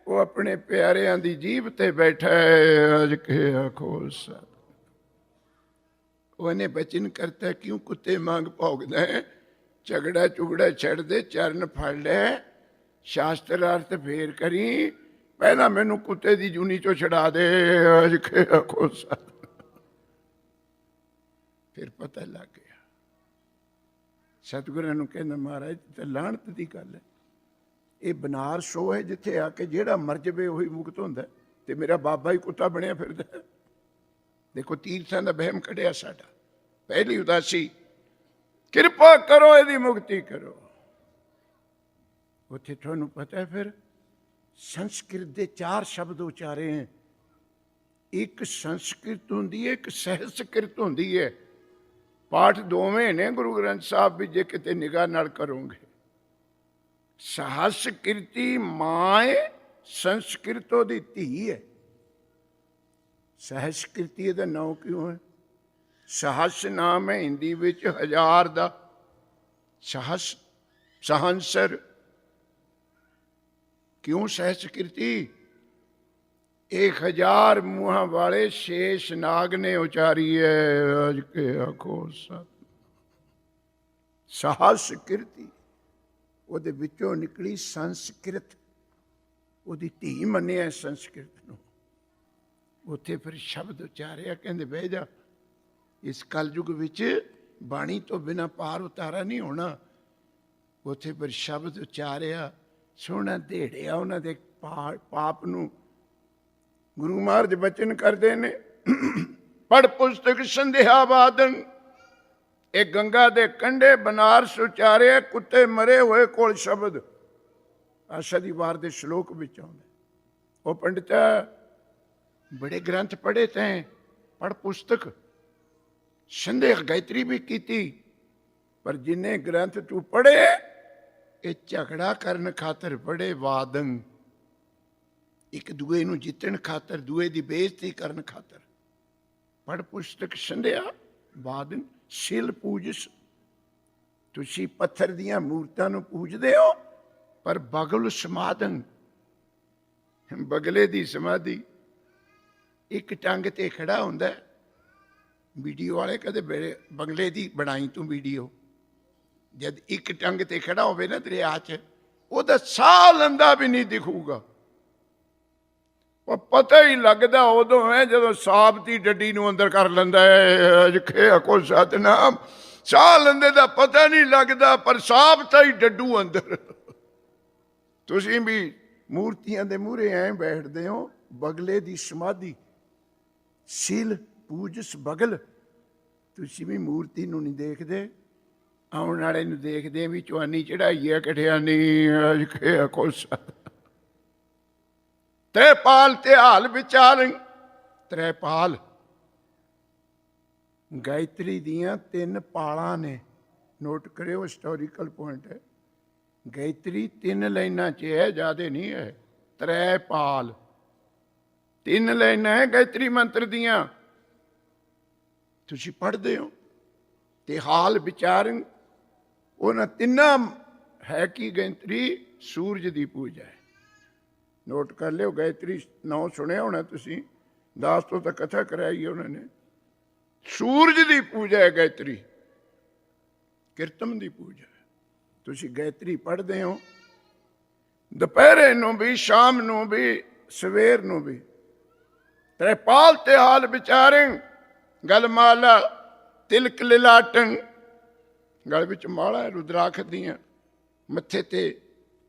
ਉਹ ਆਪਣੇ ਪਿਆਰਿਆਂ ਦੀ ਜੀਭ ਤੇ ਬੈਠਾ ਹੈ। ਅਜ ਕੇ ਆਖੋ ਸਤ। ਉਹਨੇ ਬਚਨ ਕਰਤਾ, ਕਿਉਂ ਕੁੱਤੇ ਵਾਂਗ ਭੌਂਕਦਾ ਹੈ? ਝਗੜਾ ਚੁਗੜਾ ਛੱਡ ਦੇ, ਚਰਨ ਫੜ ਲੈ, ਸ਼ਾਸਤਰ ਅਰਥ ਫੇਰ ਕਰੀ। ਪਹਿਲਾਂ ਮੈਨੂੰ ਕੁੱਤੇ ਦੀ ਜੂਨੀ ਚੋਂ ਛਡਾ ਦੇ। ਅਜ ਕੇ ਆਖੋ ਸਤ। ਫਿਰ ਪਤਾ ਲੱਗ ਗਿਆ। ਸਤਿਗੁਰਾਂ ਨੂੰ ਕਹਿੰਦਾ ਮਹਾਰਾਜ ਤੇ ਲਾਹਣਤ ਦੀ ਗੱਲ ਹੈ। ਇਹ ਬਨਾਰਸ ਉਹ ਹੈ ਜਿੱਥੇ ਆ ਕੇ ਜਿਹੜਾ ਮਰ ਜਾਵੇ ਉਹੀ ਮੁਕਤ ਹੁੰਦਾ, ਤੇ ਮੇਰਾ ਬਾਬਾ ਹੀ ਕੁੱਤਾ ਬਣਿਆ ਫਿਰਦਾ। ਦੇਖੋ ਤੀਰਥਾਂ ਦਾ ਵਹਿਮ ਕੱਢਿਆ ਸਾਡਾ। ਪਹਿਲੀ ਉਦਾਸੀ, ਕਿਰਪਾ ਕਰੋ ਇਹਦੀ ਮੁਕਤੀ ਕਰੋ। ਉੱਥੇ ਤੁਹਾਨੂੰ ਪਤਾ ਹੈ ਫਿਰ ਸੰਸਕ੍ਰਿਤ ਦੇ 4 ਸ਼ਬਦ ਉਚਾਰੇ ਹੈ। ਇੱਕ ਸੰਸਕ੍ਰਿਤ ਹੁੰਦੀ ਹੈ, ਇੱਕ ਸਹਿਸਕ੍ਰਿਤ ਹੁੰਦੀ ਹੈ। ਪਾਠ ਦੋਵੇਂ ਨੇ ਗੁਰੂ ਗ੍ਰੰਥ ਸਾਹਿਬ ਵੀ, ਜੇ ਕਿਤੇ ਨਿਗਾਹ ਨਾਲ ਕਰੋਗੇ। ਸਹਸਕ੍ਰਿਤੀ ਮਾਂ ਹੈ, ਸੰਸਕ੍ਰਿਤ ਉਹਦੀ ਧੀ ਹੈ। ਸਹਸਕ੍ਰਿਤੀ ਦਾ ਨਾਮ ਕਿਉਂ ਹੈ? ਸਹਸ ਨਾਮ ਹੈ ਹਿੰਦੀ ਵਿੱਚ 1000 ਦਾ। ਸਹਸ ਸਹੰਸਰ। ਕਿਉਂ ਸਹਸਕ੍ਰਿਤੀ? 1000 ਮੂੰਹਾਂ ਵਾਲੇ ਸ਼ੇਸ਼ ਨਾਗ ਨੇ ਉਚਾਰੀ ਹੈ। ਅਜ ਕੇ ਆਖੋ ਸਤ। ਸਹਸਕ੍ਰਿਤੀ ਉਹਦੇ ਵਿੱਚੋਂ ਨਿਕਲੀ ਸੰਸਕ੍ਰਿਤ। ਉਹਦੀ ਧੀ ਮੰਨਿਆ ਸੰਸਕ੍ਰਿਤ ਨੂੰ। ਉੱਥੇ ਫਿਰ ਸ਼ਬਦ ਉਚਾਰਿਆ, ਕਹਿੰਦੇ ਬਹਿ ਜਾ। ਇਸ ਕਲਯੁਗ ਵਿੱਚ ਬਾਣੀ ਤੋਂ ਬਿਨਾਂ ਪਾਰ ਉਤਾਰਾ ਨਹੀਂ ਹੋਣਾ। ਉੱਥੇ ਫਿਰ ਸ਼ਬਦ ਉਚਾਰਿਆ, ਸੋਹਣਾ ਢੇੜਿਆ ਉਹਨਾਂ ਦੇ ਪਾਪ ਨੂੰ। ਗੁਰੂ ਮਹਾਰਾਜ ਬਚਨ ਕਰਦੇ ਨੇ, ਪੜ ਪੁਸਤਕ ਸੰਧਿਆ ਬਾਦਨ। ਇਹ ਗੰਗਾ ਦੇ ਕੰਢੇ ਬਨਾਰਸ ਉਚਾਰਿਆ, ਕੁੱਤੇ ਮਰੇ ਹੋਏ ਕੋਲ ਸ਼ਬਦ। ਆਸ਼ਾ ਦੀ ਵਾਰ ਦੇ ਸ਼ਲੋਕ ਵਿੱਚ ਆਉਂਦਾ। ਉਹ ਪੰਡਿਤਾ ਬੜੇ ਗ੍ਰੰਥ ਪੜ੍ਹੇ ਤੈਂ, ਪੜ ਪੁਸਤਕ ਸੰਧਿਆ ਗਾਇਤਰੀ ਵੀ ਕੀਤੀ, ਪਰ ਜਿੰਨੇ ਗ੍ਰੰਥ ਤੂੰ ਪੜ੍ਹੇ ਇਹ ਝਗੜਾ ਕਰਨ ਖਾਤਰ ਪੜ੍ਹੇ। ਵਾਦਨ, ਇੱਕ ਦੂਏ ਨੂੰ ਜਿੱਤਣ ਖਾਤਰ, ਦੂਏ ਦੀ ਬੇਇੱਜ਼ਤੀ ਕਰਨ ਖਾਤਰ। ਪੜ ਪੁਸਤਕ ਸੰਧਿਆ ਬਾਦਨ। ਸਿਲ ਪੂਜਸ। ਤੁਸੀਂ ਪੱਥਰ ਦੀਆਂ ਮੂਰਤਾਂ ਨੂੰ ਪੂਜਦੇ ਹੋ, ਪਰ ਬਗਲ ਸਮਾਧਨ, ਬਗਲੇ ਦੀ ਸਮਾਧੀ। ਇੱਕ ਟੰਗ ਤੇ ਖੜਾ ਹੁੰਦਾ। ਵੀਡੀਓ ਵਾਲੇ ਕਦੇ ਬਗਲੇ ਦੀ ਬਣਾਈ ਤੂੰ ਵੀਡੀਓ। ਜਦ ਇੱਕ ਟੰਗ ਤੇ ਖੜਾ ਹੋਵੇ ਨਾ ਦਰਿਆ 'ਚ, ਉਹਦਾ ਸਾਹ ਲੈਂਦਾ ਵੀ ਨਹੀਂ ਦਿਖੂਗਾ। ਉਹ ਪਤਾ ਹੀ ਲੱਗਦਾ ਉਦੋਂ ਹੈ ਜਦੋਂ ਸਾਬਤੀ ਡੱਡੀ ਨੂੰ ਅੰਦਰ ਕਰ ਲੈਂਦਾ ਹੈ। ਅਜੇ ਆਖੋ ਸਤਨਾਮ। ਸਾਹ ਲੈਂਦੇ ਦਾ ਪਤਾ ਨਹੀਂ ਲੱਗਦਾ, ਪਰ ਸਾਬਤਾ ਹੀ ਡੱਡੂ ਅੰਦਰ। ਤੁਸੀਂ ਵੀ ਮੂਰਤੀਆਂ ਦੇ ਮੂਹਰੇ ਐਂ ਬੈਠਦੇ ਹੋ, ਬਗਲੇ ਦੀ ਸਮਾਧੀ। ਸਿਲ ਪੂਜਸ ਬਗਲ। ਤੁਸੀਂ ਵੀ ਮੂਰਤੀ ਨੂੰ ਨਹੀਂ ਦੇਖਦੇ, ਆਉਣ ਵਾਲੇ ਨੂੰ ਦੇਖਦੇ ਵੀ ਚੁਆਨੀ ਚੜਾਈ ਹੈ ਕਠਿਆਨੀ। ਅਜੇ ਆਖੋ ਸਤ। ਤ੍ਰੈਪਾਲ ਤੇ ਹਾਲ ਵਿਚਾਰ। ਤ੍ਰੈਪਾਲ ਗਾਇਤਰੀ ਦੀਆਂ 3 ਪਾਲਾਂ ਨੇ। ਨੋਟ ਕਰਿਓ, ਹਿਸਟੋਰੀਕਲ ਪੁਆਇੰਟ ਹੈ। ਗਾਇਤਰੀ 3 ਲਾਈਨਾਂ 'ਚ ਹੈ, ਜ਼ਿਆਦਾ ਨਹੀਂ ਹੈ। ਤ੍ਰੈਪਾਲ 3 ਲਾਈਨਾਂ ਹੈ ਗਾਇਤਰੀ ਮੰਤਰ ਦੀਆਂ। ਤੁਸੀਂ ਪੜ੍ਹਦੇ ਹੋ ਤੇ ਹਾਲ ਵਿਚਾਰਨ ਉਹਨਾਂ ਤਿੰਨਾਂ ਹੈ ਕੀ ਗੈਂਤਰੀ ਸੂਰਜ ਦੀ ਪੂਜਾ ਹੈ। ਨੋਟ ਕਰ ਲਿਓ, ਗਾਇਤਰੀ ਨਾਂ ਸੁਣਿਆ ਹੋਣਾ ਤੁਸੀਂ, ਦਾਸ ਤੋਂ ਤਾਂ ਕਥਾ ਕਰਾਈ ਉਹਨਾਂ ਨੇ। ਸੂਰਜ ਦੀ ਪੂਜਾ ਹੈ ਗਾਇਤਰੀ, ਕੀਰਤਨ ਦੀ ਪੂਜਾ ਹੈ। ਤੁਸੀਂ ਗਾਇਤਰੀ ਪੜ੍ਹਦੇ ਹੋ ਦੁਪਹਿਰੇ ਨੂੰ ਵੀ, ਸ਼ਾਮ ਨੂੰ ਵੀ, ਸਵੇਰ ਨੂੰ ਵੀ। ਤ੍ਰੈਪਾਲ ਤੇ ਹਾਲ ਵਿਚਾਰਨ, ਗਲ ਮਾਲਾ ਤਿਲਕ ਲਿਲਾਟਨ, ਗਲ ਵਿੱਚ ਮਾਲਾ ਰੁਦਰਾਖ ਦੀਆਂ, ਮੱਥੇ ਤੇ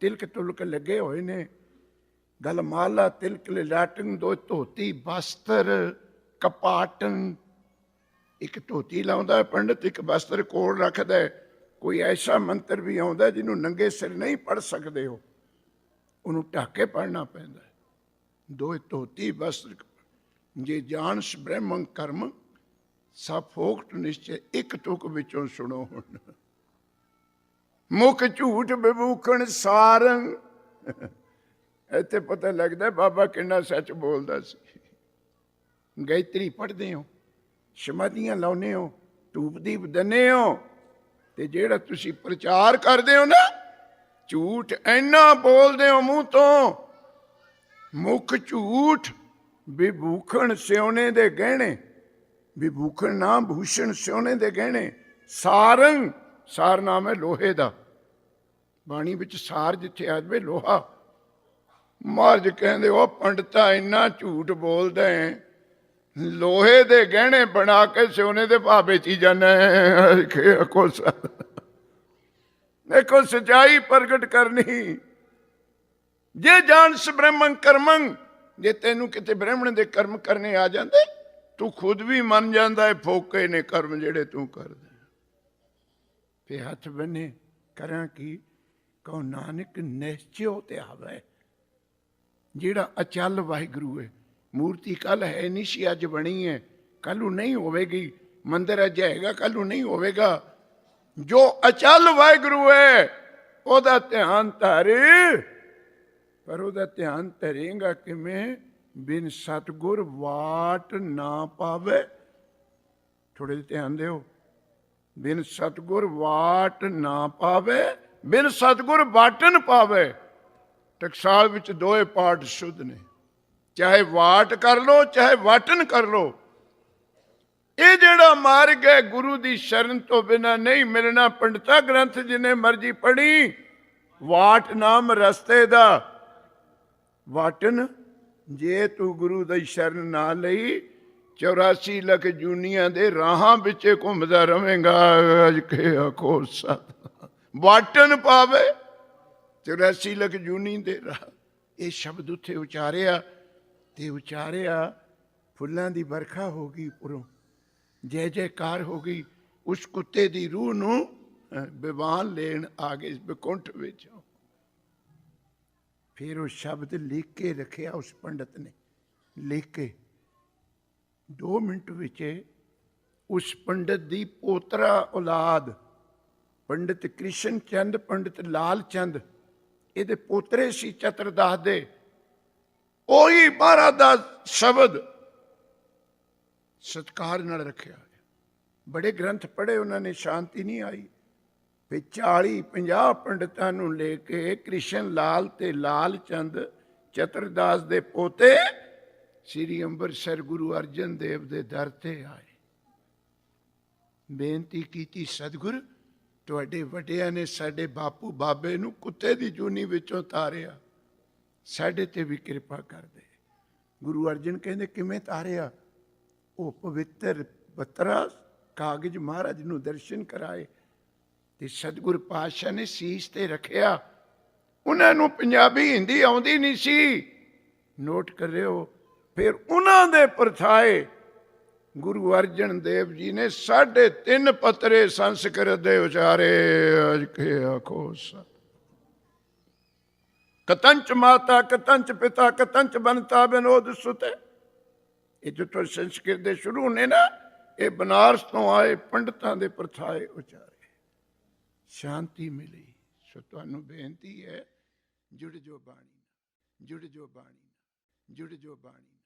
ਤਿਲਕ ਤੁਲਕ ਲੱਗੇ ਹੋਏ ਨੇ। ਗਲ ਮਾਲਾ ਤਿਲਕ ਲਿਲਾਟਨ, ਦੋ ਧੋਤੀ ਬਸਤਰ ਕਪਾਟਨ। ਇੱਕ ਧੋਤੀ ਲਾਉਂਦਾ ਪੰਡਤ, ਇੱਕ ਬਸਤਰ ਕੋਲ ਰੱਖਦਾ। ਕੋਈ ਐਸਾ ਮੰਤਰ ਵੀ ਆਉਂਦਾ ਜਿਹਨੂੰ ਨੰਗੇ ਸਿਰ ਨਹੀਂ ਪੜ੍ਹ ਸਕਦੇ ਹੋ, ਉਹਨੂੰ ਢੱਕ ਕੇ ਪੜ੍ਹਨਾ ਪੈਂਦਾ। ਦੋ ਧੋਤੀ ਬਸਤਰ, ਜੇ ਜਾਣਸ ਬ੍ਰਹਮੰ ਕਰਮ ਸਭ ਫੋਕਟ ਨਿਸ਼ਚੈ, ਇੱਕ ਤੁਕ ਵਿੱਚੋਂ ਸੁਣੋ ਹੁਣ। ਮੁਖ ਝੂਠ ਵਿਭੂਖਣ ਸਾਰੰ, ਇੱਥੇ ਪਤਾ ਲੱਗਦਾ ਬਾਬਾ ਕਿੰਨਾ ਸੱਚ ਬੋਲਦਾ ਸੀ। ਗਾਇਤਰੀ ਪੜ੍ਹਦੇ ਹੋ, ਸਮਾਧੀਆਂ ਲਾਉਂਦੇ ਹੋ, ਧੂਪ ਦੀਪ ਦਿੰਦੇ ਹੋ, ਤੇ ਜਿਹੜਾ ਤੁਸੀਂ ਪ੍ਰਚਾਰ ਕਰਦੇ ਹੋ ਨਾ, ਝੂਠ ਇੰਨਾ ਬੋਲਦੇ ਹੋ ਮੂੰਹ ਤੋਂ। ਮੁਖ ਝੂਠ ਵਿਭੂਖਣ ਸਿਉਨੇ ਦੇ ਗਹਿਣੇ, ਵਿਭੂਖਣ ਨਾਮ ਭੂਸ਼ਣ ਸਿਉਨੇ ਦੇ ਗਹਿਣੇ। ਸਾਰੰਗ, ਸਾਰ ਨਾਮ ਹੈ ਲੋਹੇ ਦਾ, ਬਾਣੀ ਵਿੱਚ ਸਾਰ ਜਿੱਥੇ ਆ ਜਾਵੇ ਲੋਹਾ। ਮਹਾਰਾਜ ਕਹਿੰਦੇ ਉਹ ਪੰਡਤਾ ਇੰਨਾ ਝੂਠ ਬੋਲਦਾ ਹੈ, ਲੋਹੇ ਦੇ ਗਹਿਣੇ ਬਣਾ ਕੇ ਸਿਉਨੇ ਦੇ ਭਾਅ ਵੇਚੀ ਜਾਂਦਾ ਹੈ। ਦੇਖੋ ਸੱਚਾਈ ਪ੍ਰਗਟ ਕਰਨੀ। ਜੇ ਜਾਣਸ ਬ੍ਰਹਮੰ ਕਰਮੰ, ਜੇ ਤੈਨੂੰ ਕਿਤੇ ਬ੍ਰਾਹਮਣ ਦੇ ਕਰਮ ਕਰਨੇ ਆ ਜਾਂਦੇ, ਤੂੰ ਖੁਦ ਵੀ ਮੰਨ ਜਾਂਦਾ ਹੈ ਫੋਕੇ ਨੇ ਕਰਮ ਜਿਹੜੇ ਤੂੰ ਕਰਦਾ। ਤੇ ਹੱਥ ਬੰਨੇ ਕਰਾਂ ਕੀ, ਕਹੋ ਨਾਨਕ ਨਿਸ਼ਚਿਓ ਤੇ ਆਵੇ। ਜਿਹੜਾ ਅਚਲ ਵਾਹਿਗੁਰੂ ਹੈ, ਮੂਰਤੀ ਕੱਲ ਹੈ ਨਹੀਂ ਸੀ, ਅੱਜ ਬਣੀ ਹੈ, ਕੱਲ ਨੂੰ ਨਹੀਂ ਹੋਵੇਗੀ। ਮੰਦਿਰ ਅੱਜ ਹੈਗਾ, ਕੱਲ ਨੂੰ ਨਹੀਂ ਹੋਵੇਗਾ। ਜੋ ਅਚਲ ਵਾਹਿਗੁਰੂ ਹੈ ਉਹਦਾ ਧਿਆਨ ਧਰ, ਪਰ ਉਹਦਾ ਧਿਆਨ ਧਰੇਗਾ ਕਿਵੇਂ? ਬਿਨ ਸਤਿਗੁਰ ਵਾਟ ਨਾ ਪਾਵੇ। ਥੋੜੇ ਜਿਹੇ ਧਿਆਨ ਦਿਓ। ਬਿਨ ਸਤਿਗੁਰ ਵਾਟ ਨਾ ਪਾਵੇ, ਬਿਨ ਸਤਿਗੁਰ ਵਾਟਨ ਪਾਵੇ। ਟਕਸਾਲ ਵਿੱਚ ਦੋਏ ਪਾਠ ਸ਼ੁੱਧ ਨੇ, ਚਾਹੇ ਵਾਟ ਕਰ ਲੋ ਚਾਹੇ ਵਾਟਨ ਕਰ ਲੋ। ਇਹ ਜਿਹੜਾ ਮਾਰਗ ਹੈ ਗੁਰੂ ਦੀ ਸ਼ਰਨ ਤੋਂ ਬਿਨਾਂ ਨਹੀਂ ਮਿਲਣਾ। ਪੰਡਤਾ ਗ੍ਰੰਥ ਜਿੰਨੇ ਮਰਜੀ ਪੜ੍ਹੀ, ਵਾਟ ਨਾਮ ਰਸਤੇ ਦਾ। ਵਾਟਨ, ਜੇ ਤੂੰ ਗੁਰੂ ਦੀ ਸ਼ਰਨ ਨਾ ਲਈ, 84 ਲੱਖ ਜੂਨੀਆਂ ਦੇ ਰਾਹਾਂ ਵਿੱਚ ਘੁੰਮਦਾ ਰਵੇਂਗਾ। ਅਜ ਕੇ ਆਖੋ ਸਤ ਵਾਟਨ ਪਾਵੇ, 84 ਲੱਖ ਜੂਨੀ ਦੇ ਰਾਹ। ਇਹ ਸ਼ਬਦ ਉੱਥੇ ਉਚਾਰਿਆ ਤੇ ਉਚਾਰਿਆ, ਫੁੱਲਾਂ ਦੀ ਵਰਖਾ ਹੋ ਗਈ ਉੱਪਰੋਂ, ਜੈ ਜੈਕਾਰ ਹੋ ਗਈ। ਉਸ ਕੁੱਤੇ ਦੀ ਰੂਹ ਨੂੰ ਵਿਵਾਨ ਲੈਣ ਆ ਗਏ ਵਿਕੁੰਠ ਵਿੱਚ। ਫਿਰ ਉਹ ਸ਼ਬਦ ਲਿਖ ਕੇ ਰੱਖਿਆ ਉਸ ਪੰਡਤ ਨੇ, ਲਿਖ ਕੇ 2 ਮਿੰਟ ਵਿੱਚ ਉਸ ਪੰਡਤ ਦੀ ਪੋਤਰਾ ਔਲਾਦ, ਪੰਡਿਤ ਕ੍ਰਿਸ਼ਨ ਚੰਦ, ਪੰਡਿਤ ਲਾਲ ਚੰਦ, ਇਹਦੇ ਪੋਤਰੇ ਸੀ ਚਤਰਦਾਸ ਦੇ। ਉਹੀ ਮਹਾਰਾਜ ਦਾ ਸ਼ਬਦ ਸਤਿਕਾਰ ਨਾਲ ਰੱਖਿਆ। ਬੜੇ ਗ੍ਰੰਥ ਪੜ੍ਹੇ ਉਹਨਾਂ ਨੇ, ਸ਼ਾਂਤੀ ਨਹੀਂ ਆਈ। ਫਿਰ 40-50 ਪੰਡਤਾਂ ਨੂੰ ਲੈ ਕੇ ਕ੍ਰਿਸ਼ਨ ਲਾਲ ਤੇ ਲਾਲ ਚੰਦ ਚਤਰਦਾਸ ਦੇ ਪੋਤੇ ਸ੍ਰੀ ਅੰਮ੍ਰਿਤਸਰ ਗੁਰੂ ਅਰਜਨ ਦੇਵ ਦੇ ਦਰ ਤੇ ਆਏ। ਬੇਨਤੀ ਕੀਤੀ, ਸਤਿਗੁਰ ਤੁਹਾਡੇ ਵੱਡਿਆਂ ਨੇ ਸਾਡੇ ਬਾਪੂ ਬਾਬੇ ਨੂੰ ਕੁੱਤੇ ਦੀ ਜੂਨੀ ਵਿੱਚੋਂ ਤਾਰਿਆ, ਸਾਡੇ ਤੇ ਵੀ ਕਿਰਪਾ ਕਰ ਦੇ। ਗੁਰੂ ਅਰਜਨ ਕਹਿੰਦੇ ਕਿਵੇਂ ਤਾਰਿਆ? ਉਹ ਪਵਿੱਤਰ ਬੱਤਰਾ ਕਾਗਜ਼ ਮਹਾਰਾਜ ਨੂੰ ਦਰਸ਼ਨ ਕਰਾਏ ਤੇ ਸਤਿਗੁਰ ਪਾਤਸ਼ਾਹ ਨੇ ਸੀਸ ਤੇ ਰੱਖਿਆ। ਉਹਨਾਂ ਨੂੰ ਪੰਜਾਬੀ ਹਿੰਦੀ ਆਉਂਦੀ ਨਹੀਂ ਸੀ, ਨੋਟ ਕਰਿਓ। ਫਿਰ ਉਹਨਾਂ ਦੇ ਪਰਥਾਏ ਗੁਰੂ ਅਰਜਨ ਦੇਵ ਜੀ ਨੇ 3.5 ਪੱਤਰੇ ਸੰਸਕ੍ਰਿਤ ਦੇ ਉਚਾਰੇ। ਅਜ ਕੇ ਆਖੋ ਸਤ। ਕਤੰਚ ਮਾਤਾ ਕਤੰਚ ਪਿਤਾ ਕਤੰਚ ਬਨਤਾ ਬਿਨੋਦ ਸੁਤੇ। ਇਹ ਜਿੱਥੋਂ ਸੰਸਕ੍ਰਿਤ ਦੇ ਸ਼ੁਰੂ ਹੋਣੇ ਨਾ, ਇਹ ਬਨਾਰਸ ਤੋਂ ਆਏ ਪੰਡਤਾਂ ਦੇ ਪਰਥਾਏ ਉਚਾਰੇ। ਸ਼ਾਂਤੀ ਮਿਲੀ। ਸੋ ਤੁਹਾਨੂੰ ਬੇਨਤੀ ਹੈ, ਜੁੜ ਜੋ ਬਾਣੀ, ਜੁੜ ਜੋ ਬਾਣੀ, ਜੁੜ ਜੋ ਬਾਣੀ।